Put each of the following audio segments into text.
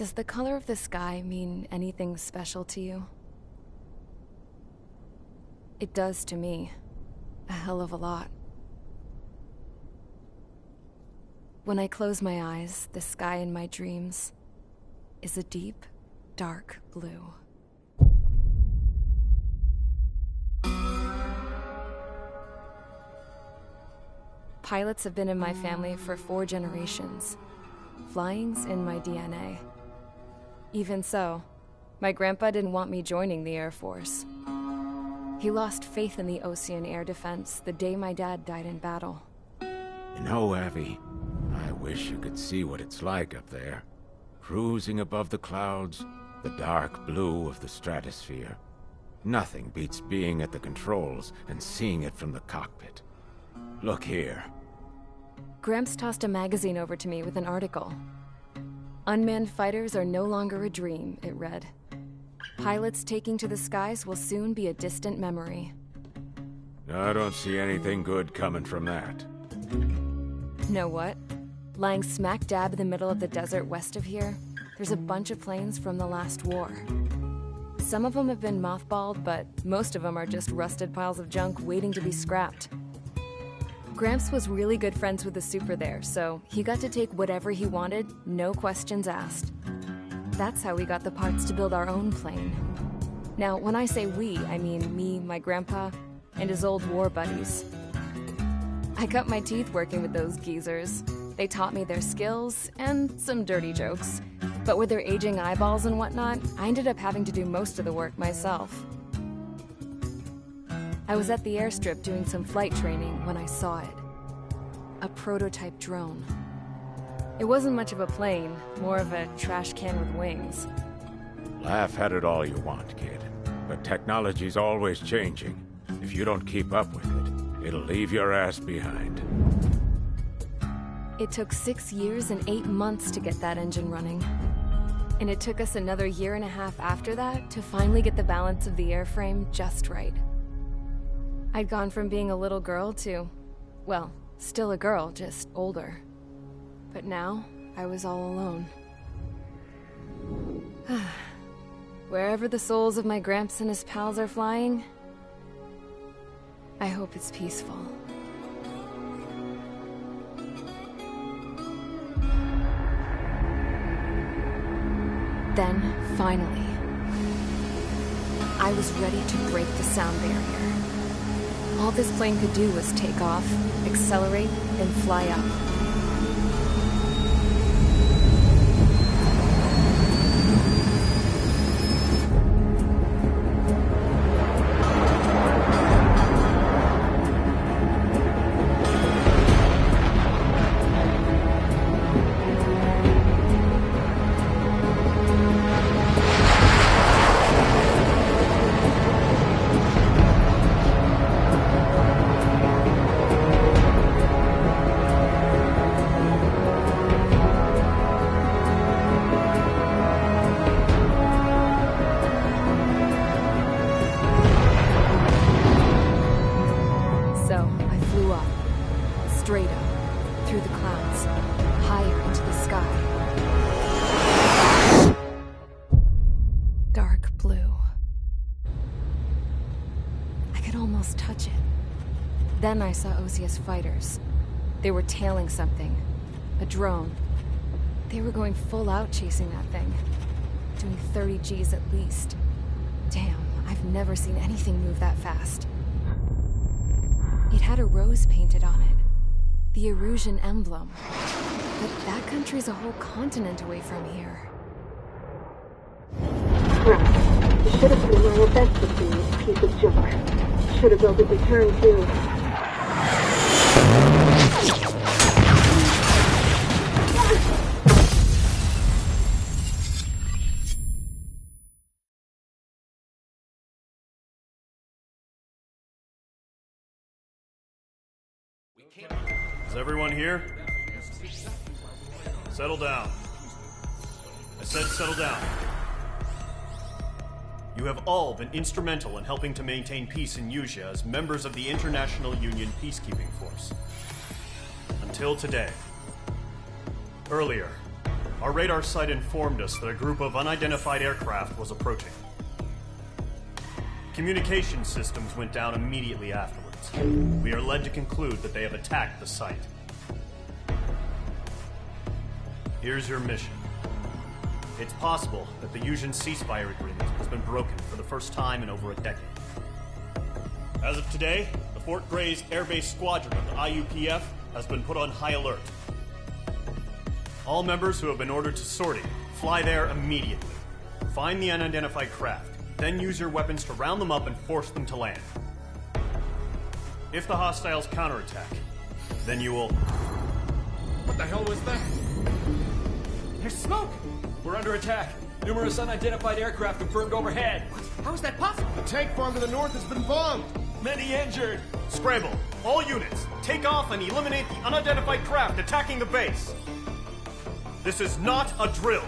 Does the color of the sky mean anything special to you? It does to me. A hell of a lot. When I close my eyes, the sky in my dreams is a deep, dark blue. Pilots have been in my family for 4 generations. Flying's in my DNA. Even so, my grandpa didn't want me joining the Air Force. He lost faith in the Ocean Air Defense the day my dad died in battle. You know, Abby, I wish you could see what it's like up there. Cruising above the clouds, the dark blue of the stratosphere. Nothing beats being at the controls and seeing it from the cockpit. Look here. Gramps tossed a magazine over to me with an article. Unmanned fighters are no longer a dream, it read. Pilots taking to the skies will soon be a distant memory. I don't see anything good coming from that. Know what? Lying smack dab in the middle of the desert west of here, there's a bunch of planes from the last war. Some of them have been mothballed, but most of them are just rusted piles of junk waiting to be scrapped. Gramps was really good friends with the super there, so he got to take whatever he wanted, no questions asked. That's how we got the parts to build our own plane. Now, when I say we, I mean me, my grandpa, and his old war buddies. I cut my teeth working with those geezers. They taught me their skills, and some dirty jokes. But with their aging eyeballs and whatnot, I ended up having to do most of the work myself. I was at the airstrip doing some flight training when I saw it. A prototype drone. It wasn't much of a plane, more of a trash can with wings. Laugh at it all you want, kid. But technology's always changing. If you don't keep up with it, it'll leave your ass behind. It took 6 years and 8 months to get that engine running. And it took us another 1.5 years after that to finally get the balance of the airframe just right. I'd gone from being a little girl to, well, still a girl, just older. But now, I was all alone. Wherever the souls of my Gramps and his pals are flying, I hope it's peaceful. Then, finally, I was ready to break the sound barrier. All this plane could do was take off, accelerate, and fly up. Then I saw Osia's fighters. They were tailing something. A drone. They were going full out chasing that thing. Doing 30 Gs at least. Damn, I've never seen anything move that fast. It had a rose painted on it. The Erusian emblem. But that country's a whole continent away from here. Right. You should have been my offensive thing, this piece of junk. Should have built a return too. Is everyone here? Settle down. I said settle down. You have all been instrumental in helping to maintain peace in Usea as members of the International Union Peacekeeping Force. Until today. Earlier, Our radar site informed us that a group of unidentified aircraft was approaching. Communication systems went down immediately afterwards. We are led to conclude that they have attacked the site. Here's your mission. It's possible that the Yuuzhan ceasefire agreement has been broken for the first time in over a decade. As of today, the Fort Gray's Air Base Squadron of the IUPF has been put on high alert. All members who have been ordered to sortie, fly there immediately. Find the unidentified craft, then use your weapons to round them up and force them to land. If the hostiles counterattack, then you will... What the hell was that? There's smoke! We're under attack. Numerous unidentified aircraft confirmed overhead. What? How is that possible? The tank farm to the north has been bombed. Many injured. Scramble! All units, take off and eliminate the unidentified craft attacking the base. This is not a drill.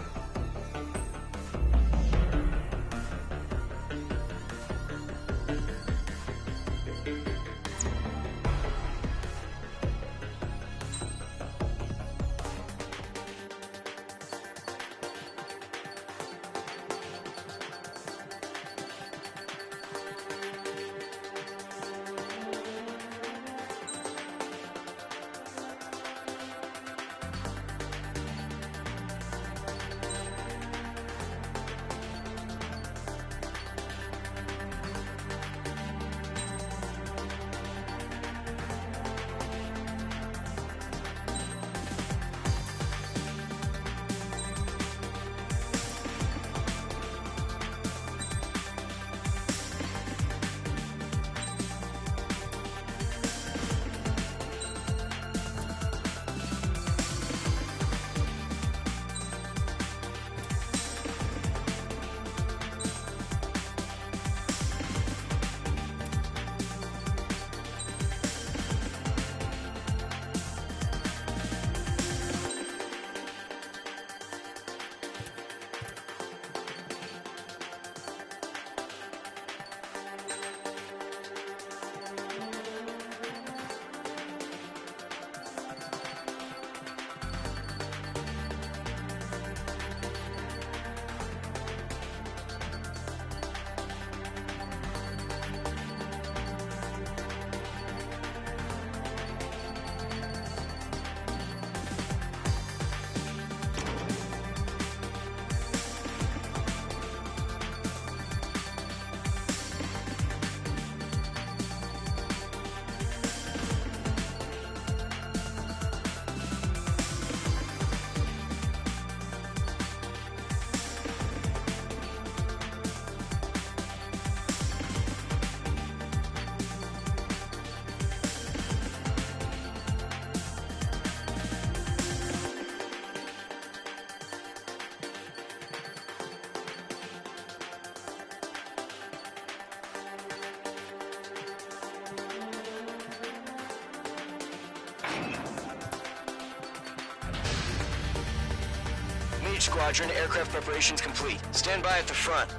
Squadron, aircraft preparations complete. Stand by at the front.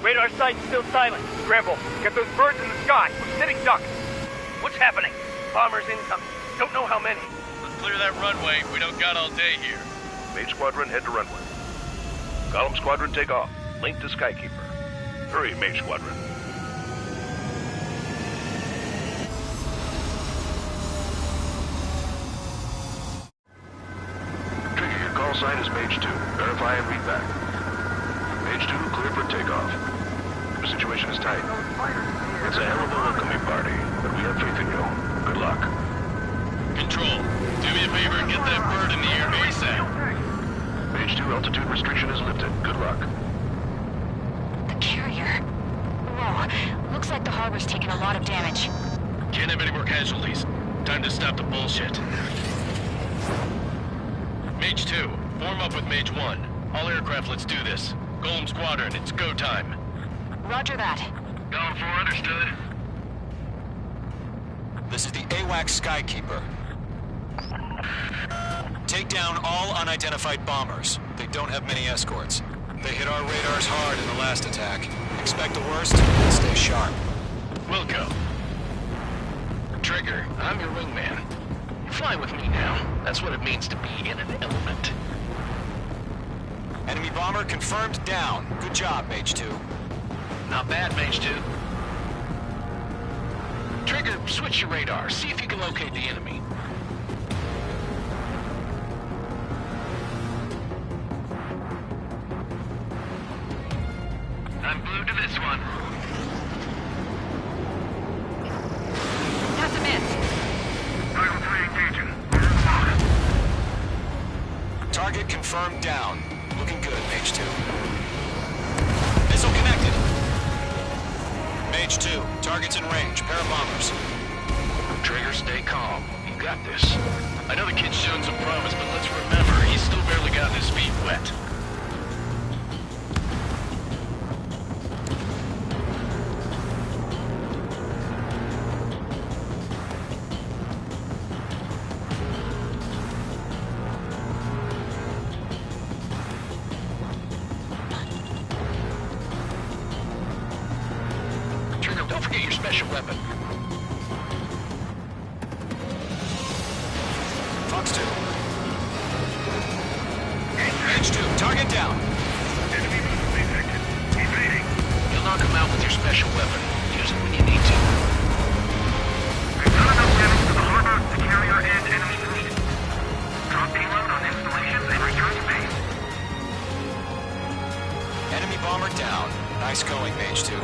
Radar site's still silent. Scramble. Get those birds in the sky. We're sitting ducks. What's happening? Bombers incoming. Don't know how many. Let's clear that runway. We don't got all day here. Mage Squadron, head to runway. Column Squadron, take off. Link to Skykeeper. Hurry, Mage Squadron. Trigger, your call sign is Mage 2. Verify and read back. Mage 2, clear for takeoff. The situation is tight. It's a hell of a welcoming party, but we have faith in you. Good luck. Control, do me a favor and get that bird in the air ASAP. Mage 2, altitude restriction is lifted. Good luck. The carrier. Whoa, looks like the harbor's taken a lot of damage. Can't have any more casualties. Time to stop the bullshit. Mage 2, form up with Mage 1. All aircraft, let's do this. Golem Squadron, it's go time. Roger that. Going for, understood. This is the AWACS Skykeeper. Take down all unidentified bombers. They don't have many escorts. They hit our radars hard in the last attack. Expect the worst, and stay sharp. Wilco. Trigger, I'm your wingman. You're flying with me now. That's what it means to be in an element. Enemy bomber confirmed down. Good job, Mage 2. Not bad, Mage 2. Trigger, switch your radar. See if you can locate the enemy. I'm blue to this one. That's a miss. Rifle 3 engaging. Target confirmed down. Looking good, Mage 2. Missile connected. Mage 2, target's in range. Pair of bombers. Trigger, stay calm. You got this. I know the kid's shown some promise, but let's remember, he's still barely gotten his feet wet. Don't forget your special weapon. Fox 2. Mage 2, target down. Enemy missile detected. Evading. You'll knock him out with your special weapon. Use it when you need to. We've done enough damage to the harbor, the carrier, and enemy fleet. Drop payload on installations and return to base. Enemy bomber down. Nice going, Mage 2.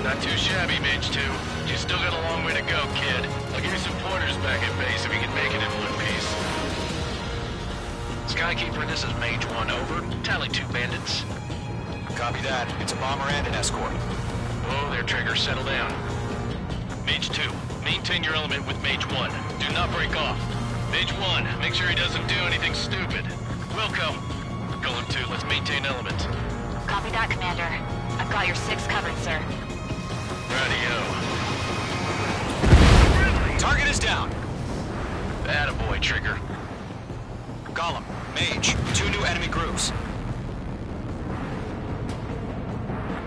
Not too shabby, Mage 2. You still got a long way to go, kid. I'll give you some pointers back at base if you can make it in one piece. Skykeeper, this is Mage 1, over. Tally 2 bandits. Copy that. It's a bomber and an escort. Whoa there, Trigger. Settle down. Mage 2, maintain your element with Mage 1. Do not break off. Mage 1, make sure he doesn't do anything stupid. Wilco. Golem 2, let's maintain element. Copy that, Commander. I've got your 6 covered, sir. Radio. Target is down. Attaboy, Trigger. Golem, Mage, 2 new enemy groups.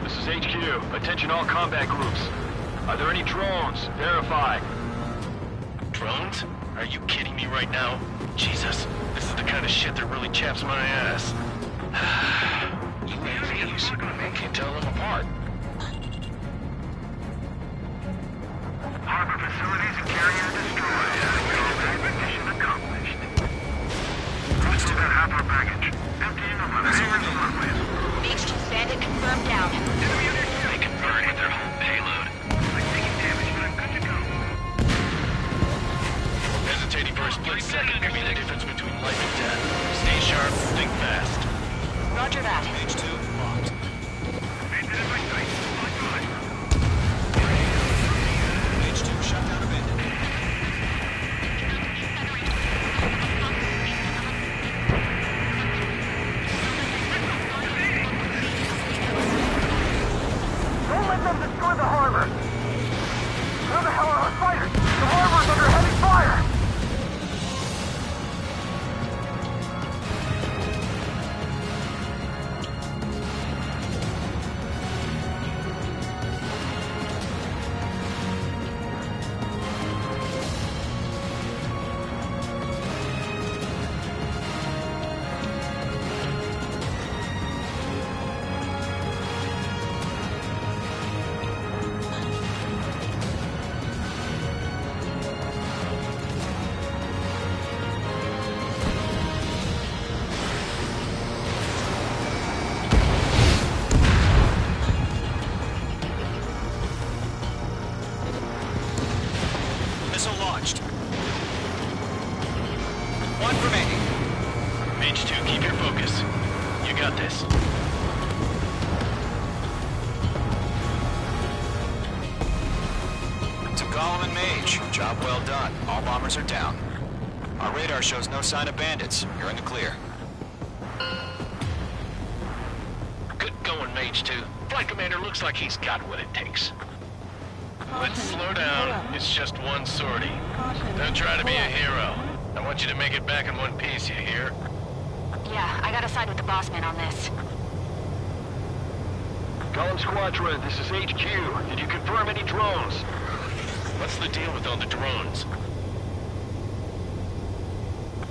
This is HQ. Attention all combat groups. Are there any drones? Verify. Drones? Are you kidding me right now? Jesus, this is the kind of shit that really chaps my ass. UAVs? I can't tell them apart. Harbor facilities and carrier destroyed. Mission accomplished. Most of that half our baggage. Emptying of the hangars and runways. Mage 2 bandit confirmed down. They can burn with their whole payload. I'm taking damage, but I'm good to go. Hesitating for a split second could be the difference between life and death. Stay sharp, think fast. Roger that. Mage 2, locked. Bandit in my sight. On guard. Mage 2, shut down a bandit. Don't let them destroy the harbor! Where the hell are our fighters? The harbor's under heavy fire! Missile launched. 1 remaining. Mage 2, keep your focus. You got this. To Golem and Mage, job well done. All bombers are down. Our radar shows no sign of bandits. You're in the clear. Good going, Mage 2. Flight Commander looks like he's got what it takes. Let's slow down. It's just one sortie. Don't try to be a hero. I want you to make it back in one piece, you hear? Yeah, I gotta side with the boss man on this. Column Squadron, this is HQ. Did you confirm any drones? What's the deal with all the drones?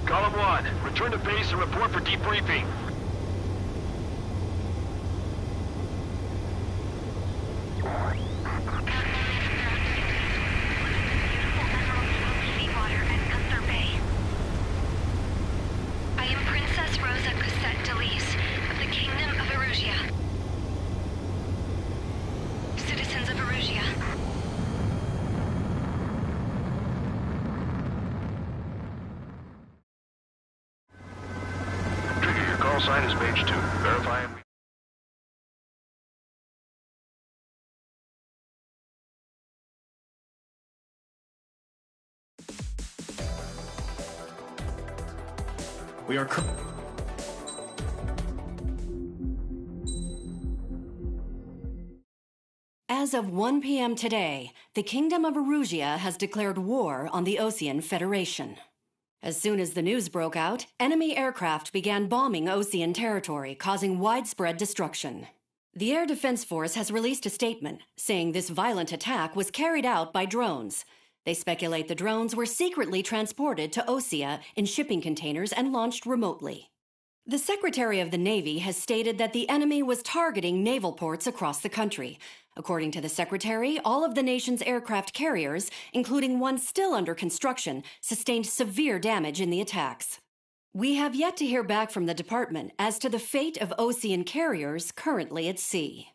Column 1, return to base and report for debriefing. Sign is page 2. Verify and... We are... As of 1 p.m. today, the Kingdom of Erusia has declared war on the Osean Federation. As soon as the news broke out, enemy aircraft began bombing Osean territory, causing widespread destruction. The Air Defense Force has released a statement saying this violent attack was carried out by drones. They speculate the drones were secretly transported to Osea in shipping containers and launched remotely. The Secretary of the Navy has stated that the enemy was targeting naval ports across the country. According to the Secretary, all of the nation's aircraft carriers, including one still under construction, sustained severe damage in the attacks. We have yet to hear back from the department as to the fate of Osean carriers currently at sea.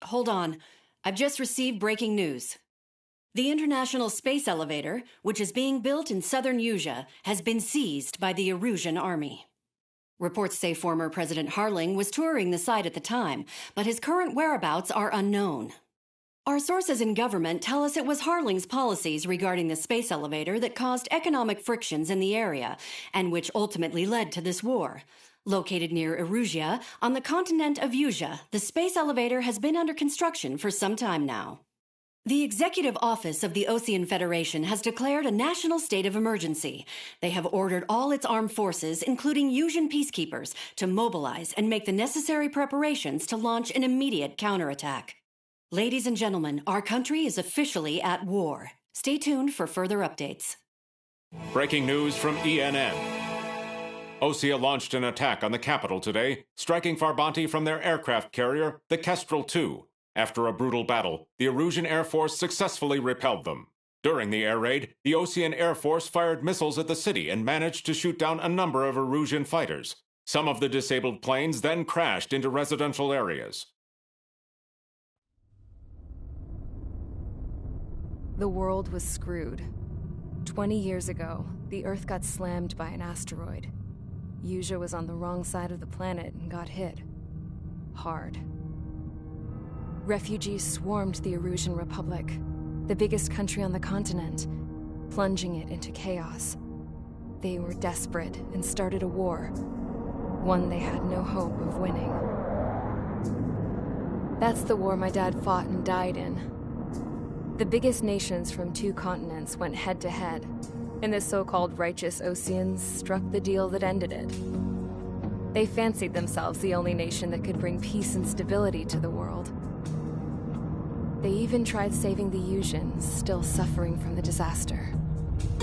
Hold on, I've just received breaking news. The International Space Elevator, which is being built in southern Erusia, has been seized by the Erusian Army. Reports say former President Harling was touring the site at the time, but his current whereabouts are unknown. Our sources in government tell us it was Harling's policies regarding the space elevator that caused economic frictions in the area, and which ultimately led to this war. Located near Erusia, on the continent of Erusia, the space elevator has been under construction for some time now. The Executive Office of the Osean Federation has declared a national state of emergency. They have ordered all its armed forces, including Erusian peacekeepers, to mobilize and make the necessary preparations to launch an immediate counterattack. Ladies and gentlemen, our country is officially at war. Stay tuned for further updates. Breaking news from ENN. Osea launched an attack on the capital today, striking Farbanti from their aircraft carrier, the Kestrel II. After a brutal battle, the Erusian Air Force successfully repelled them. During the air raid, the Osean Air Force fired missiles at the city and managed to shoot down a number of Erusian fighters. Some of the disabled planes then crashed into residential areas. The world was screwed. 20 years ago, the Earth got slammed by an asteroid. Erusia was on the wrong side of the planet and got hit. Hard. Refugees swarmed the Erusian Republic, the biggest country on the continent, plunging it into chaos. They were desperate and started a war, one they had no hope of winning. That's the war my dad fought and died in. The biggest nations from 2 continents went head-to-head, and the so-called righteous Oseans struck the deal that ended it. They fancied themselves the only nation that could bring peace and stability to the world. They even tried saving the Erusians, still suffering from the disaster.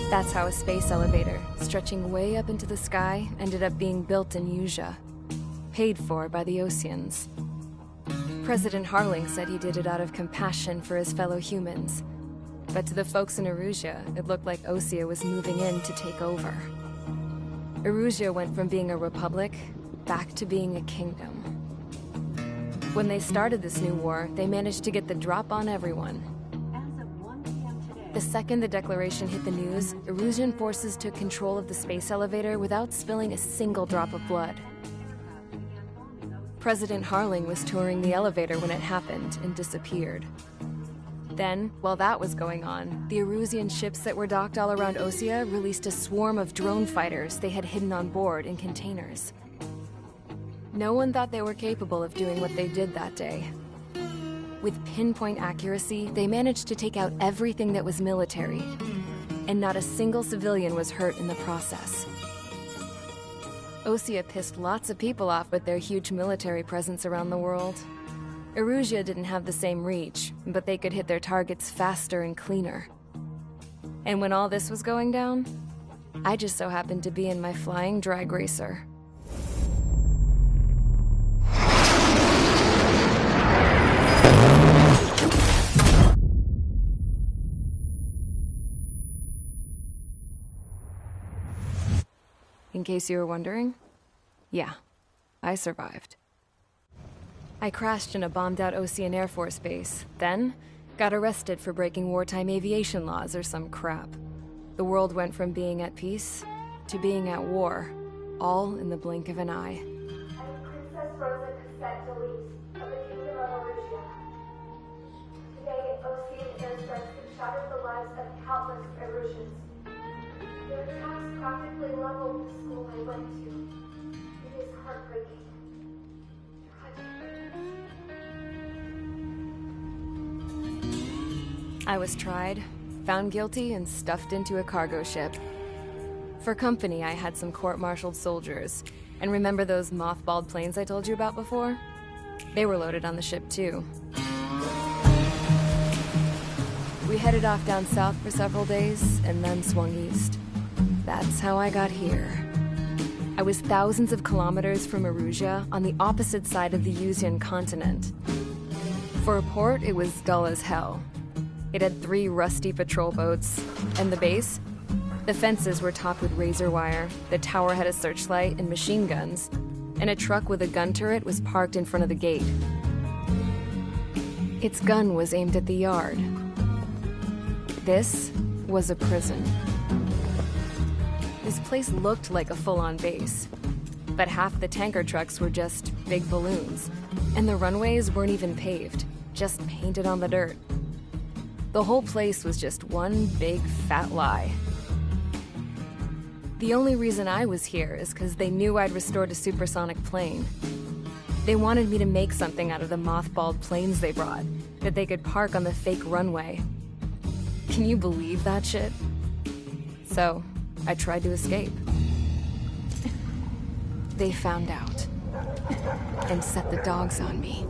That's how a space elevator, stretching way up into the sky, ended up being built in Erusia, paid for by the Oseans. President Harling said he did it out of compassion for his fellow humans. But to the folks in Erusia, it looked like Osea was moving in to take over. Erusia went from being a republic back to being a kingdom. When they started this new war, they managed to get the drop on everyone. The second the declaration hit the news, Erusian forces took control of the space elevator without spilling a single drop of blood. President Harling was touring the elevator when it happened and disappeared. Then, while that was going on, the Erusian ships that were docked all around Osea released a swarm of drone fighters they had hidden on board in containers. No one thought they were capable of doing what they did that day. With pinpoint accuracy, they managed to take out everything that was military. and not a single civilian was hurt in the process. Osea pissed lots of people off with their huge military presence around the world. Erusia didn't have the same reach, but they could hit their targets faster and cleaner. And when all this was going down, I just so happened to be in my flying drag racer. In case you were wondering, yeah, I survived. I crashed in a bombed-out Osean Air Force base, then got arrested for breaking wartime aviation laws or some crap. The world went from being at peace to being at war, all in the blink of an eye. Princess Rosa Cassette Delete of the Kingdom of Erusia. Today, Osean airstrikes have shattered the lives of countless Erusians. Their attacks practically leveled the school I went to. It is heartbreaking. I was tried, found guilty, and stuffed into a cargo ship. For company, I had some court-martialed soldiers. And remember those mothballed planes I told you about before? They were loaded on the ship, too. We headed off down south for several days, and then swung east. That's how I got here. I was thousands of kilometers from Erusia, on the opposite side of the Yuzian continent. For a port, it was dull as hell. It had 3 rusty patrol boats, and the base? The fences were topped with razor wire, the tower had a searchlight and machine guns, and a truck with a gun turret was parked in front of the gate. Its gun was aimed at the yard. This was a prison. This place looked like a full-on base, but half the tanker trucks were just big balloons, and the runways weren't even paved, just painted on the dirt. The whole place was just one big fat lie. The only reason I was here is because they knew I'd restored a supersonic plane. They wanted me to make something out of the mothballed planes they brought, that they could park on the fake runway. Can you believe that shit? So, I tried to escape. They found out, and set the dogs on me.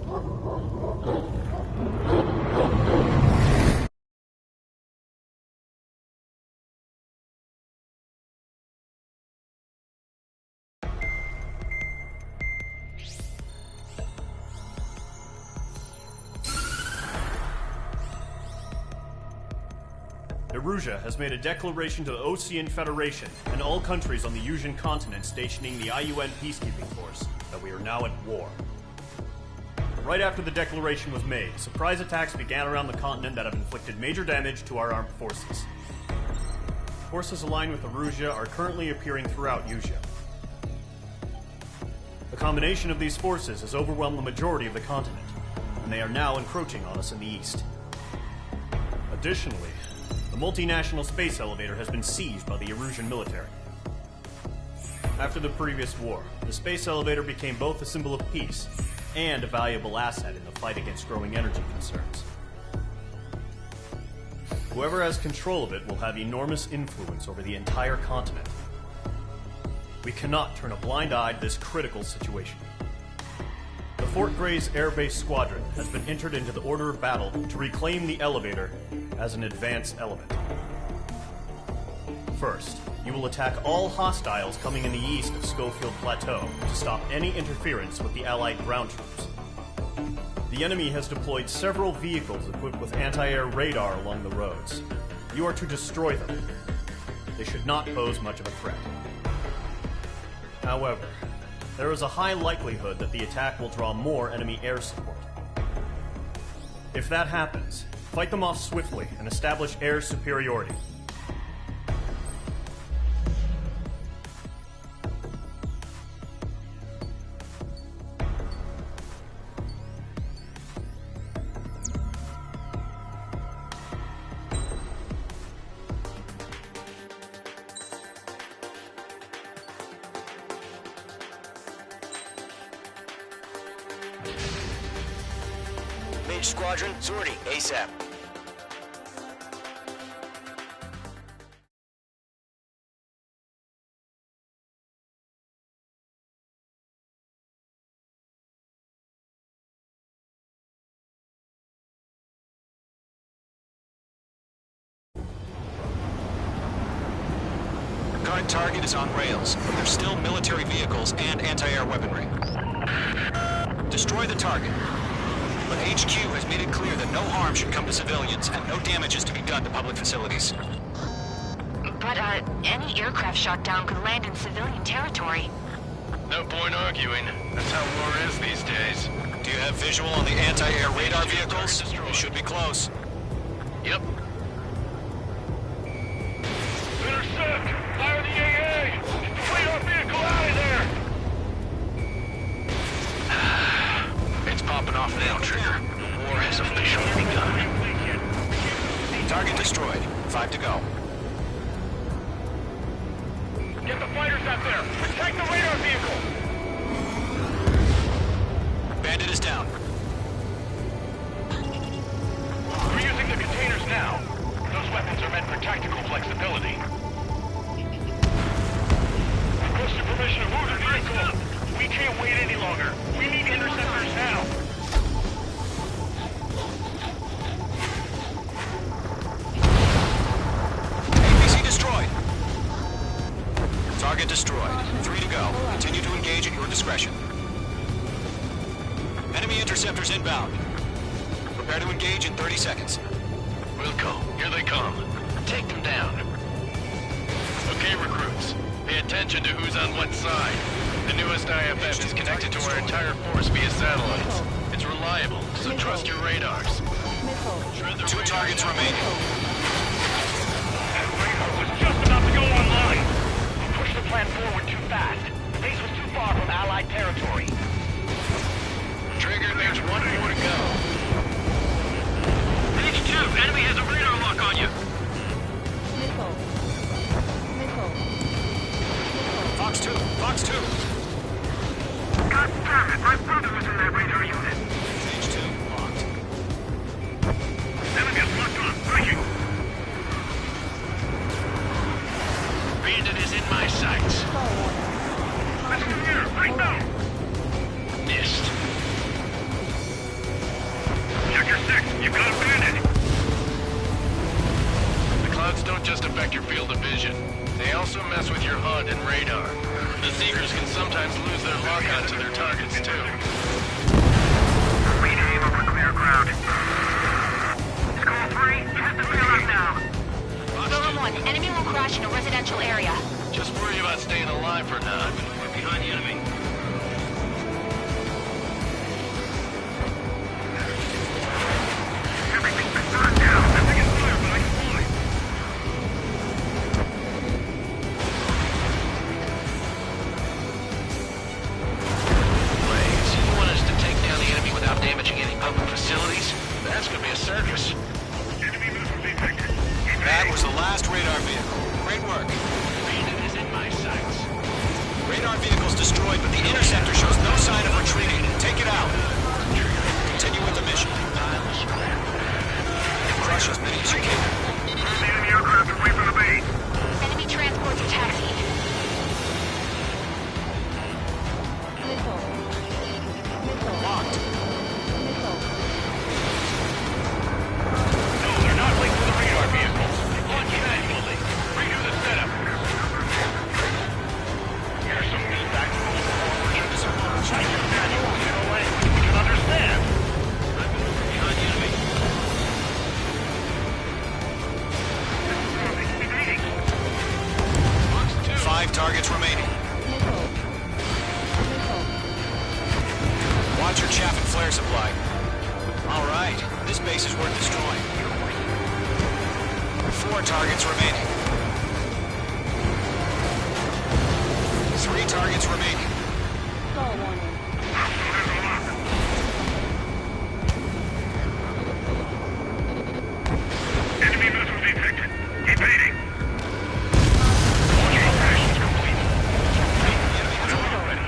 Erusia has made a declaration to the Osean Federation and all countries on the Yuzian continent stationing the IUN peacekeeping force that we are now at war. Right after the declaration was made, surprise attacks began around the continent that have inflicted major damage to our armed forces. Forces aligned with Erusia are currently appearing throughout Yusia. The combination of these forces has overwhelmed the majority of the continent, and they are now encroaching on us in the east. Additionally, the multinational space elevator has been seized by the Erusian military. After the previous war, the space elevator became both a symbol of peace and a valuable asset in the fight against growing energy concerns. Whoever has control of it will have enormous influence over the entire continent. We cannot turn a blind eye to this critical situation. The Fort Gray's Air Base Squadron has been entered into the order of battle to reclaim the elevator as an advanced element. First, you will attack all hostiles coming in the east of Schofield Plateau to stop any interference with the Allied ground troops. The enemy has deployed several vehicles equipped with anti-air radar along the roads. You are to destroy them. They should not pose much of a threat. However, there is a high likelihood that the attack will draw more enemy air support. If that happens, fight them off swiftly and establish air superiority. Mage Squadron, sortie, ASAP. That target is on rails, but there's still military vehicles and anti-air weaponry. Destroy the target. But HQ has made it clear that no harm should come to civilians and no damage is to be done to public facilities. But, any aircraft shot down could land in civilian territory. No point arguing. That's how war is these days. Do you have visual on the anti-air radar vehicles? You should be close. Yep. Intercept! Fire the AA! Flee our vehicle out of there! It's popping off now, Trigger. War has officially begun. Target destroyed. 5 to go. Get the fighters out there! Protect the radar vehicle! Bandit is down. We're using the containers now. Those weapons are meant for tactical flexibility. Requesting permission to move the vehicle! We can't wait any longer. We need interceptors now. APC destroyed. Target destroyed. 3 to go. Continue to engage at your discretion. Enemy interceptors inbound. Prepare to engage in 30 seconds. Wilco, here they come. Take them down. Okay, recruits. Pay attention to who's on what side. The newest IFF is connected to our entire force via satellites. It's reliable, so trust your radars. 2 targets remaining. That radar was just about to go online. We pushed the plan forward too fast. The base was too far from Allied territory. Trigger, there's 1 more to go. H2, enemy has a radar lock on you. Fox 2, Fox 2. God damn it, my brother was in that radar unit. H2, locked. Enemy is locked on, breaking. Bandit is in my sights. Let's go here, right now. Missed. Check your 6, you got a bandit. The clouds don't just affect your field of vision. They also mess with your HUD and radar. The Seekers can sometimes lose their lock-on to their targets, too. We aim over clear ground. Skull 3, you have to clear up now. Golem 1, enemy will crash in a residential area. Just worry about staying alive for now. We're behind the enemy. Everything's been burned down. Nothing is clear, but I can fly. Blaze, you want us to take down the enemy without damaging any public facilities? That's gonna be a circus. Enemy missile detected. That was the last radar vehicle. Great work. Bandit is in my sights. Radar vehicle's destroyed, but the interceptor shows no sign of retreating. Take it out. Continue with the mission. Crush as many as you can. Move the enemy aircraft away from the base. Enemy transports are taxiing. Locked. No, they're not linked to the radar vehicle. Launch manually. Redo the setup. Here's some feedback. Check your manual in a language we can understand. Behind the enemy. Evading. Box 2. 5 targets remaining. Watch your chaff and flare supply. All right, this base is worth destroying. 4 targets remaining. 3 targets remaining. Enemy missile detected. Evading. Launch operations complete. We're ready.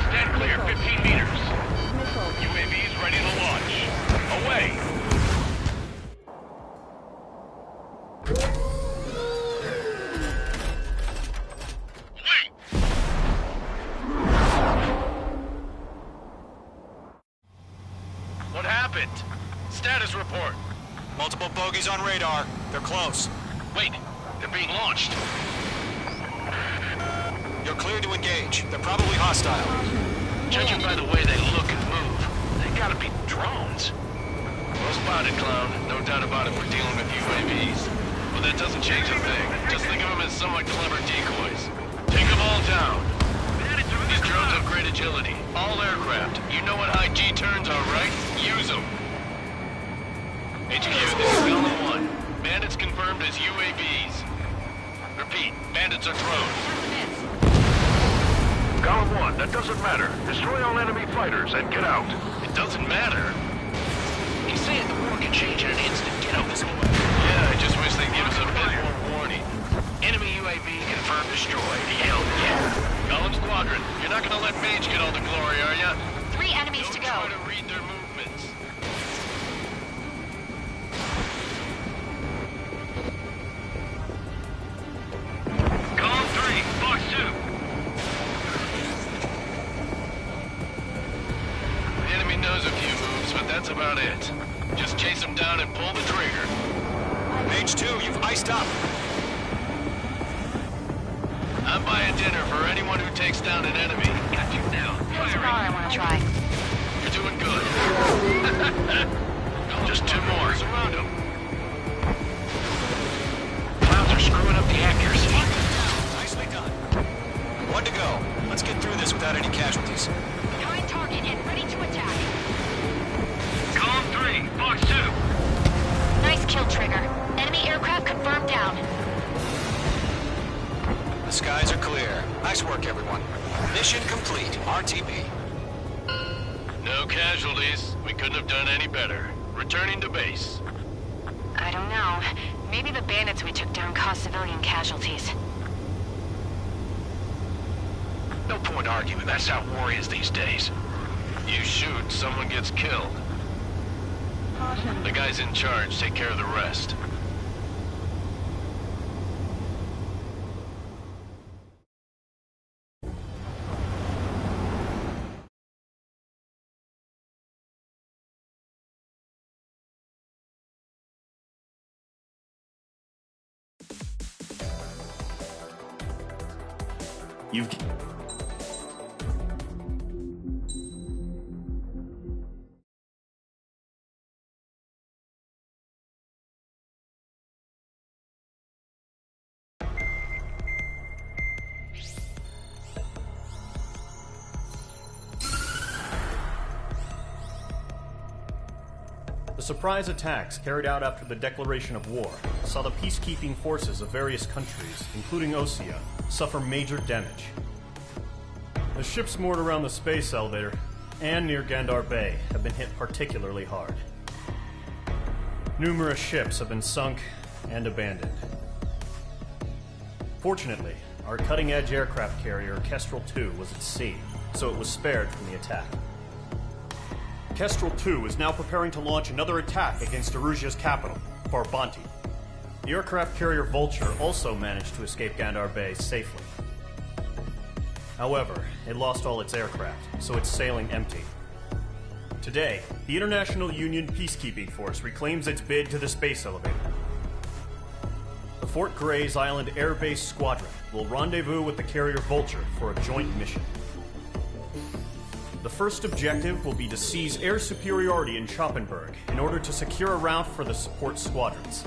Stand clear 15 meters. UAVs ready to launch. Away. Wait. What happened? Status report. Multiple bogies on radar. They're close. Wait, they're being launched. clear to engage. They're probably hostile. Judging by the way they look and move, they gotta be drones. Well spotted, Clown. No doubt about it, we're dealing with UAVs. But that doesn't change a thing. Just think of them as somewhat clever decoys. Take them all down. These drones have great agility. All aircraft. You know what high G turns are, right? Use them. HQ, this is Golem 1. Bandits confirmed as UAVs. Repeat, bandits are drones. Golem 1, that doesn't matter. Destroy all enemy fighters and get out. It doesn't matter. He's saying the war can change in an instant. Get out this way. Yeah, I just wish they'd give us a bit more warning. Enemy UAV confirmed destroyed. Hell yeah. Golem Squadron, you're not gonna let Mage get all the glory, are ya? 3 enemies to go. Try to read their movements. Golem 3, Fox 2. The enemy knows a few moves, but that's about it. Just chase them down and pull the trigger. Mage 2, you've iced up. I'm buying dinner for anyone who takes down an enemy. Got you now. There's more I want to try. You're doing good. Just 2 more. Surround them. Clowns are screwing up the accuracy. Nicely done. 1 to go. Let's get through this without any casualties. Behind target and ready to attack. Column 3, Fox 2. Nice kill, Trigger. Enemy aircraft confirmed down. The skies are clear. Nice work, everyone. Mission complete. RTB. No casualties. We couldn't have done any better. Returning to base. I don't know. Maybe the bandits we took down caused civilian casualties. No point arguing. That's how war is these days. You shoot, someone gets killed. The guys in charge take care of the rest. You've... The surprise attacks carried out after the declaration of war saw the peacekeeping forces of various countries, including Osea, suffer major damage. The ships moored around the space elevator and near Gandar Bay have been hit particularly hard. Numerous ships have been sunk and abandoned. Fortunately, our cutting-edge aircraft carrier Kestrel 2 was at sea, so it was spared from the attack. Kestrel 2 is now preparing to launch another attack against Erusia's capital, Farbanti. The aircraft carrier Vulture also managed to escape Gandar Bay safely. However, it lost all its aircraft, so it's sailing empty. Today, the International Union Peacekeeping Force reclaims its bid to the space elevator. The Fort Grays Island Air Base Squadron will rendezvous with the carrier Vulture for a joint mission. The first objective will be to seize air superiority in Schoppenberg in order to secure a route for the support squadrons.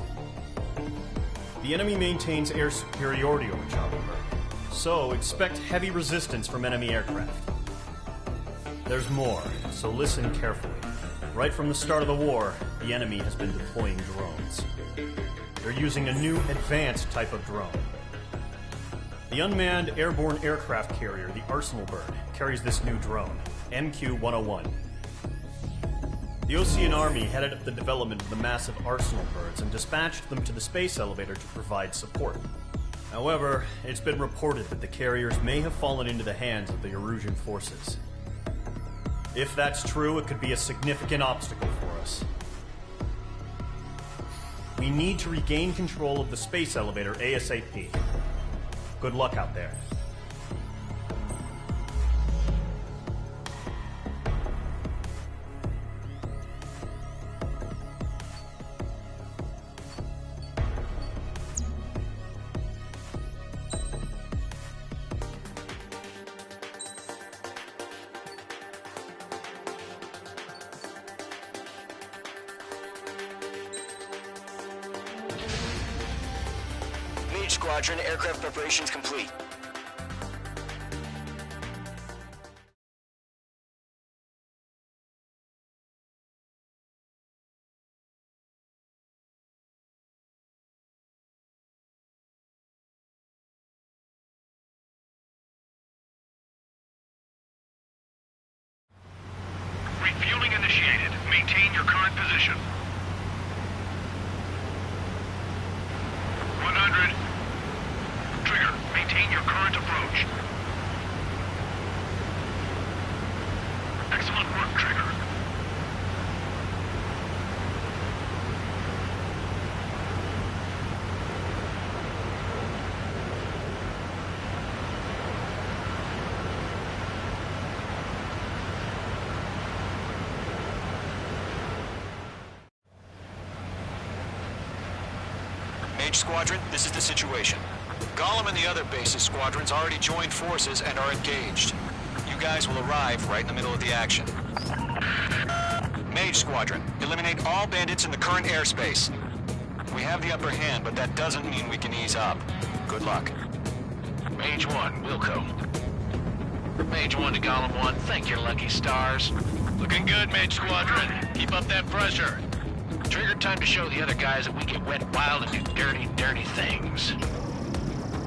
The enemy maintains air superiority over Schoppenberg, so expect heavy resistance from enemy aircraft. There's more, so listen carefully. Right from the start of the war, the enemy has been deploying drones. They're using a new advanced type of drone. The unmanned airborne aircraft carrier, the Arsenal Bird, carries this new drone, MQ-101. The Ocean Army headed up the development of the massive Arsenal Birds and dispatched them to the space elevator to provide support. However, it's been reported that the carriers may have fallen into the hands of the Erusian forces. If that's true, it could be a significant obstacle for us. We need to regain control of the space elevator ASAP. Good luck out there. Squadron. Aircraft preparations complete. Refueling initiated. Maintain your current position. 100. Trigger, maintain your current approach. Excellent work, Trigger. Mage Squadron, this is the situation. Gollum and the other bases squadrons already joined forces and are engaged. You guys will arrive right in the middle of the action. Mage Squadron, eliminate all bandits in the current airspace. We have the upper hand, but that doesn't mean we can ease up. Good luck. Mage 1, Wilco. Mage 1 to Gollum 1, thank your lucky stars. Looking good, Mage Squadron. Keep up that pressure. Trigger, time to show the other guys that we get wet wild and do dirty, dirty things.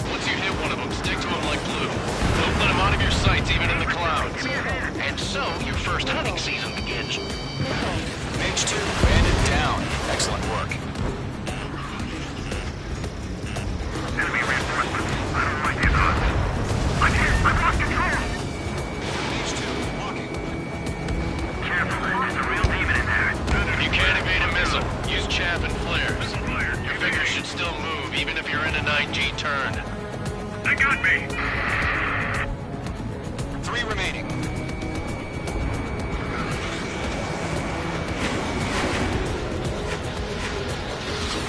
Once you hit one of them, stick to them like glue. Don't let them out of your sights, even in the clouds. And so, your first hunting season begins. Mage 2, bandit down. Excellent work. Enemy reinforcements. I don't like these odds. I'm hit. I've lost control. Mage 2, walking. Careful. There's a real demon in there. You can't evade a missile. Use chaff and flares. Your fingers should still move, even if you're in a 9G turn. They got me. 3 remaining.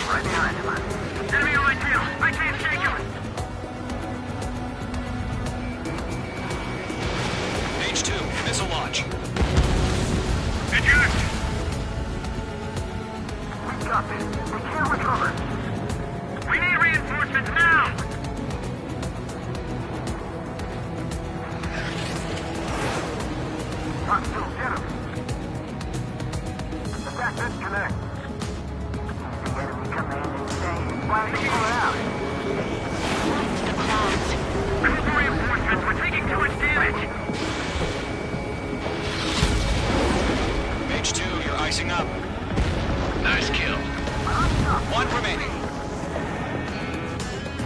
Right behind him. Enemy on my tail. I can't shake him. Mage 2, missile launch. Eject. We got this. We can't recover. We need reinforcements now. Hostile, get him. Attack disconnect. The enemy command is staying. Why did you pull it out? The clouds. Triple reinforcements. We're taking too much damage. Mage 2, you're icing up. Nice kill. 1 remaining.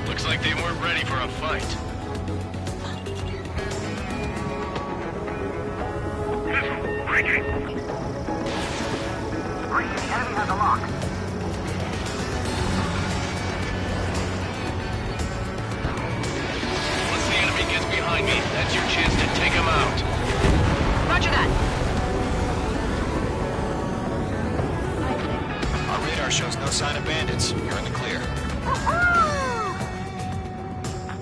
Looks like they weren't ready for a fight. Missile, breaking. Breaking. Enemy has a lock. Once the enemy gets behind me, that's your chance to take him out. Roger that. Our radar shows no sign of bandits. You're in the clear.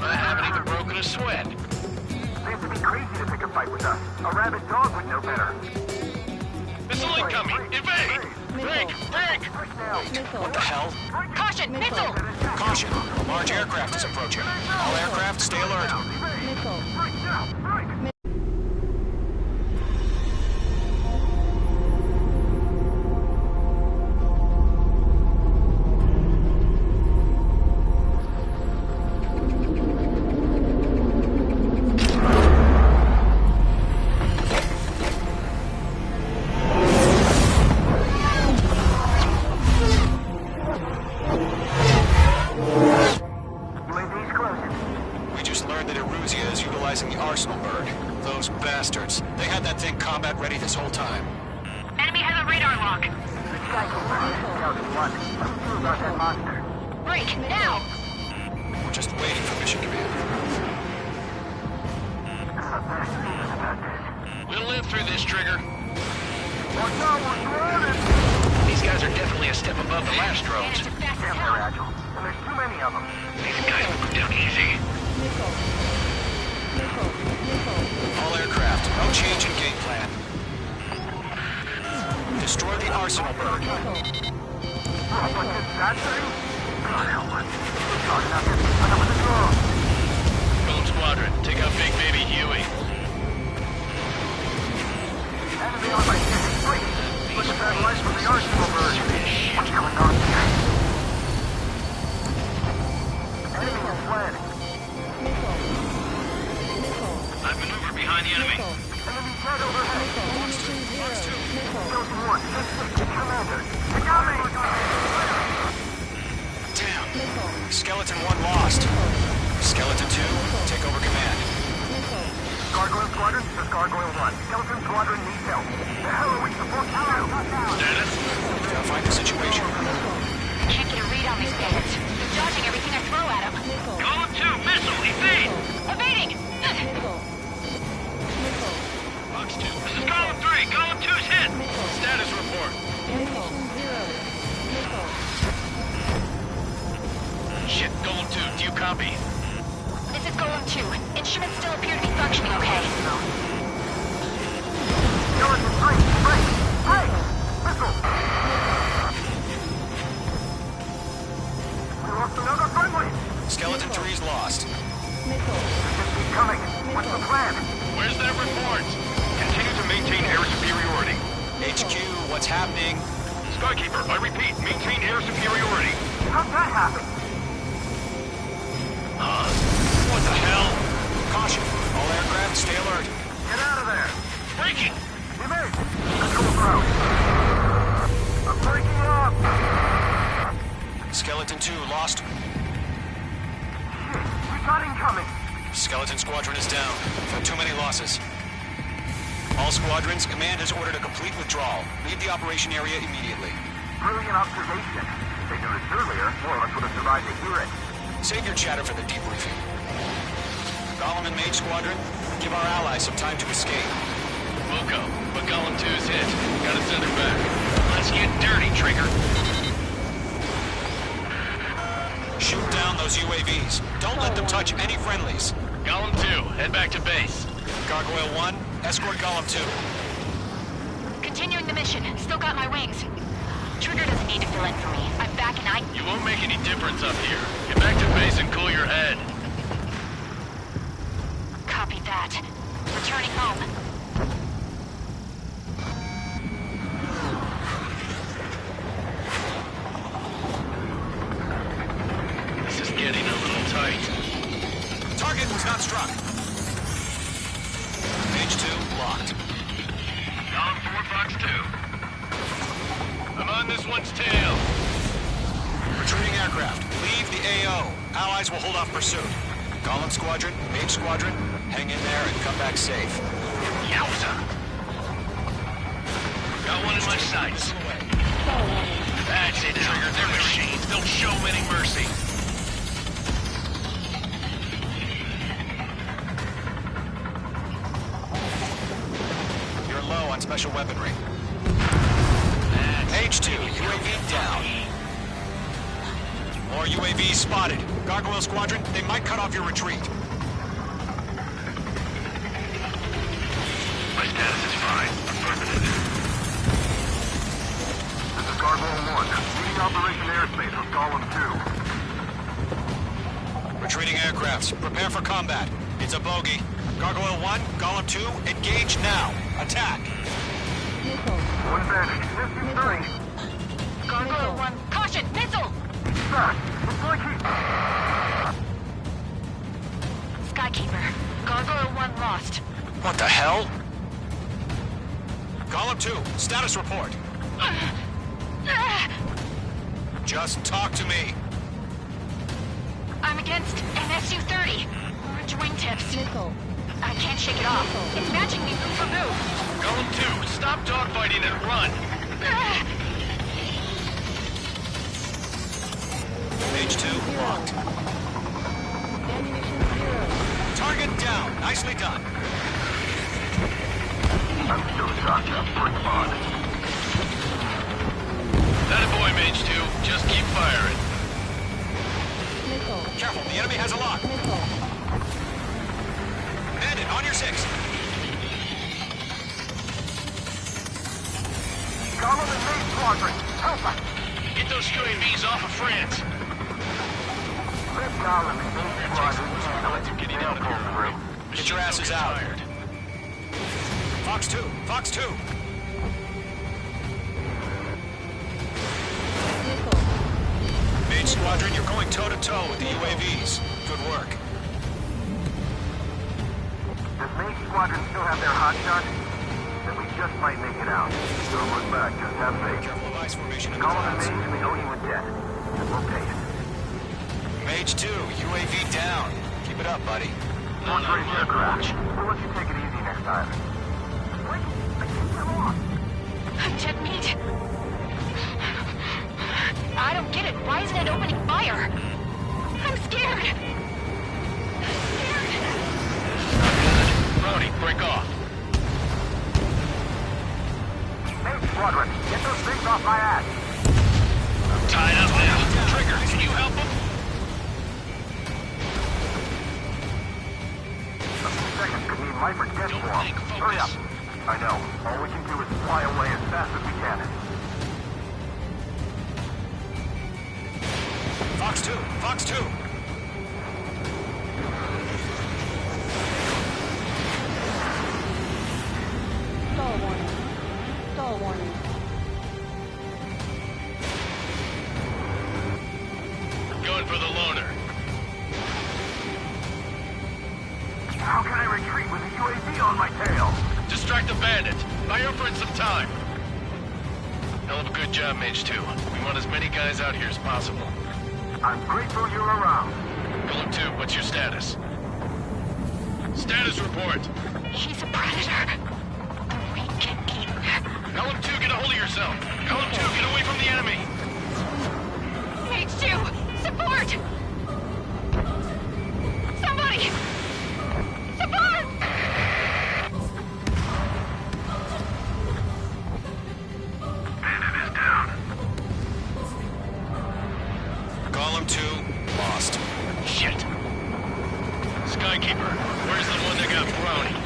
I haven't even broken a sweat. They have to be crazy to pick a fight with us. A rabid dog would know better. Missile incoming! Evade! Break! Break! What the hell? Caution! Missile! Caution! A large aircraft is approaching. All aircraft, stay alert. We just learned that Eruzia is utilizing the Arsenal bird. Those bastards. They had that thing combat ready this whole time. Enemy has a radar lock. Break, now! We're just waiting for mission command. We'll live through this, Trigger. Watch out, we're surrounded! These guys are definitely a step above the last drones. Damn, they're agile. And there's too many of them. These guys will go down easy. All aircraft, no change in game plan. Destroy the Arsenal bird. What's that thing? God, hell, what? Gold Squadron, take out Big Baby Huey. Enemy on my street. Look at that light from the arsenal bird. What's going on here? Enemy has fled. I've maneuvered behind the enemy. Enemy dead overhead. Kills one. Commander. I got me. Damn. Skeleton 1 lost. Skeleton 2, take over command. Gargoyle Squadron, this is Gargoyle 1. Skeleton Squadron needs help. The hell are we supposed to do? Status? Gotta find the situation. Can't get a read on these bandits. They're dodging everything I throw at them. Golem 2, missile, evade! Evading! Box 2, this is Golem 3, Golem 2's hit! Status report. Shit, Golem 2, do you copy? This is Golem 2. Instruments still appear to be functioning okay. Skeleton 3, break! Break! Missile! We lost another friendly! Skeleton 3's lost. Just keep coming. What's the plan? Where's that report? Continue to maintain air superiority. HQ, what's happening? Skykeeper, I repeat, maintain air superiority. How'd that happen? What the hell? Caution. All aircraft, stay alert. Get out of there! Breaking! Evade! Let's go through. I'm breaking up! Skeleton 2 lost. Shit, we got incoming! Skeleton Squadron is down. We've had too many losses. All squadrons, command has ordered a complete withdrawal. Leave the operation area immediately. Brilliant observation. If they knew this earlier, more of us would have survived to hear it. Save your chatter for the debriefing. Golem and Mage Squadron, give our allies some time to escape. We'll go, but Golem 2's hit. Gotta send her back. Let's get dirty, Trigger. Shoot down those UAVs. Don't let them touch any friendlies. Golem 2, head back to base. Gargoyle 1, escort Golem 2. Continuing the mission. Still got my wings. Trigger doesn't need to fill in for me. I'm back and You won't make any difference up here. Get back to base and cool your head. Copy that. Returning home. This is getting a little tight. Target was not struck. Page 2 locked. Golem 4, Fox 2. I'm on this one's tail. Retreating aircraft. Leave the AO. Allies will hold off pursuit. Golem Squadron, Mage Squadron, hang in there and come back safe. Yowza. Got one in my sights. That's it, Trigger. They're machines. Don't show any mercy. You're low on special weaponry. H2, UAV down. More UAVs spotted. Gargoyle Squadron, they might cut off your retreat. My status is fine. Affirmative. This is Gargoyle 1. Leading Operation Airspace with Golem 2. Retreating aircrafts, prepare for combat. It's a bogey. Gargoyle 1, Golem 2, engage now. Attack. One bandage. Distance 30. Gargoyle 1, caution! Missile! Back. Looks like he... Skykeeper. Gargoyle 1 lost. What the hell? Golem 2, status report. Just talk to me. I'm against an SU-30. Orange wingtips. I can't shake it off. It's matching me move for move. Golem 2, stop dogfighting and run. Page 2 locked. Target down. Nicely done. I'm still shocked up. Respond. That a boy, Mage 2. Just keep firing. Careful, the enemy has a lock. Bandit, on your 6. Golem and Mage Squadron, help us! Get those UAVs off of France. Get your asses out. Fox 2! Fox 2! Main Squadron, you're going toe-to-toe with the UAVs. Good work. Does Main Squadron still have their hot shot? Then we just might make it out. Don't look back, just have faith. Careful of ice formation in the Call them clouds. Mage, we owe you a debt. And we'll pay it. Mage 2, UAV down. Keep it up, buddy. One great aircraft. We'll let you take it easy next time. Wait, I can't get off. Jet meat. I don't get it. Why isn't it opening fire? I'm scared. Brody, break off. Main Squadron, get those things off my ass. I'm tied up now. Trigger, can you help him? A few seconds could mean life or death for him. Hurry up. I know. All we can do is fly away as fast as we can. Fox 2! Fox 2! Stall warning. Stall warning. Going for the loner. How can I retreat with a UAV on my tail? Distract the bandit. Buy her friend some time. Hell of a good job, Mage 2. We want as many guys out here as possible. I'm grateful you're around. Golem 2, what's your status? Status report. He's a predator. We can keep. Golem 2, get a hold of yourself. Golem 2, get away from the enemy. Mage 2, support! Somebody! Support! Bandit is down. Golem 2, lost. Shit. Skykeeper, where's the one that got brownie? I'm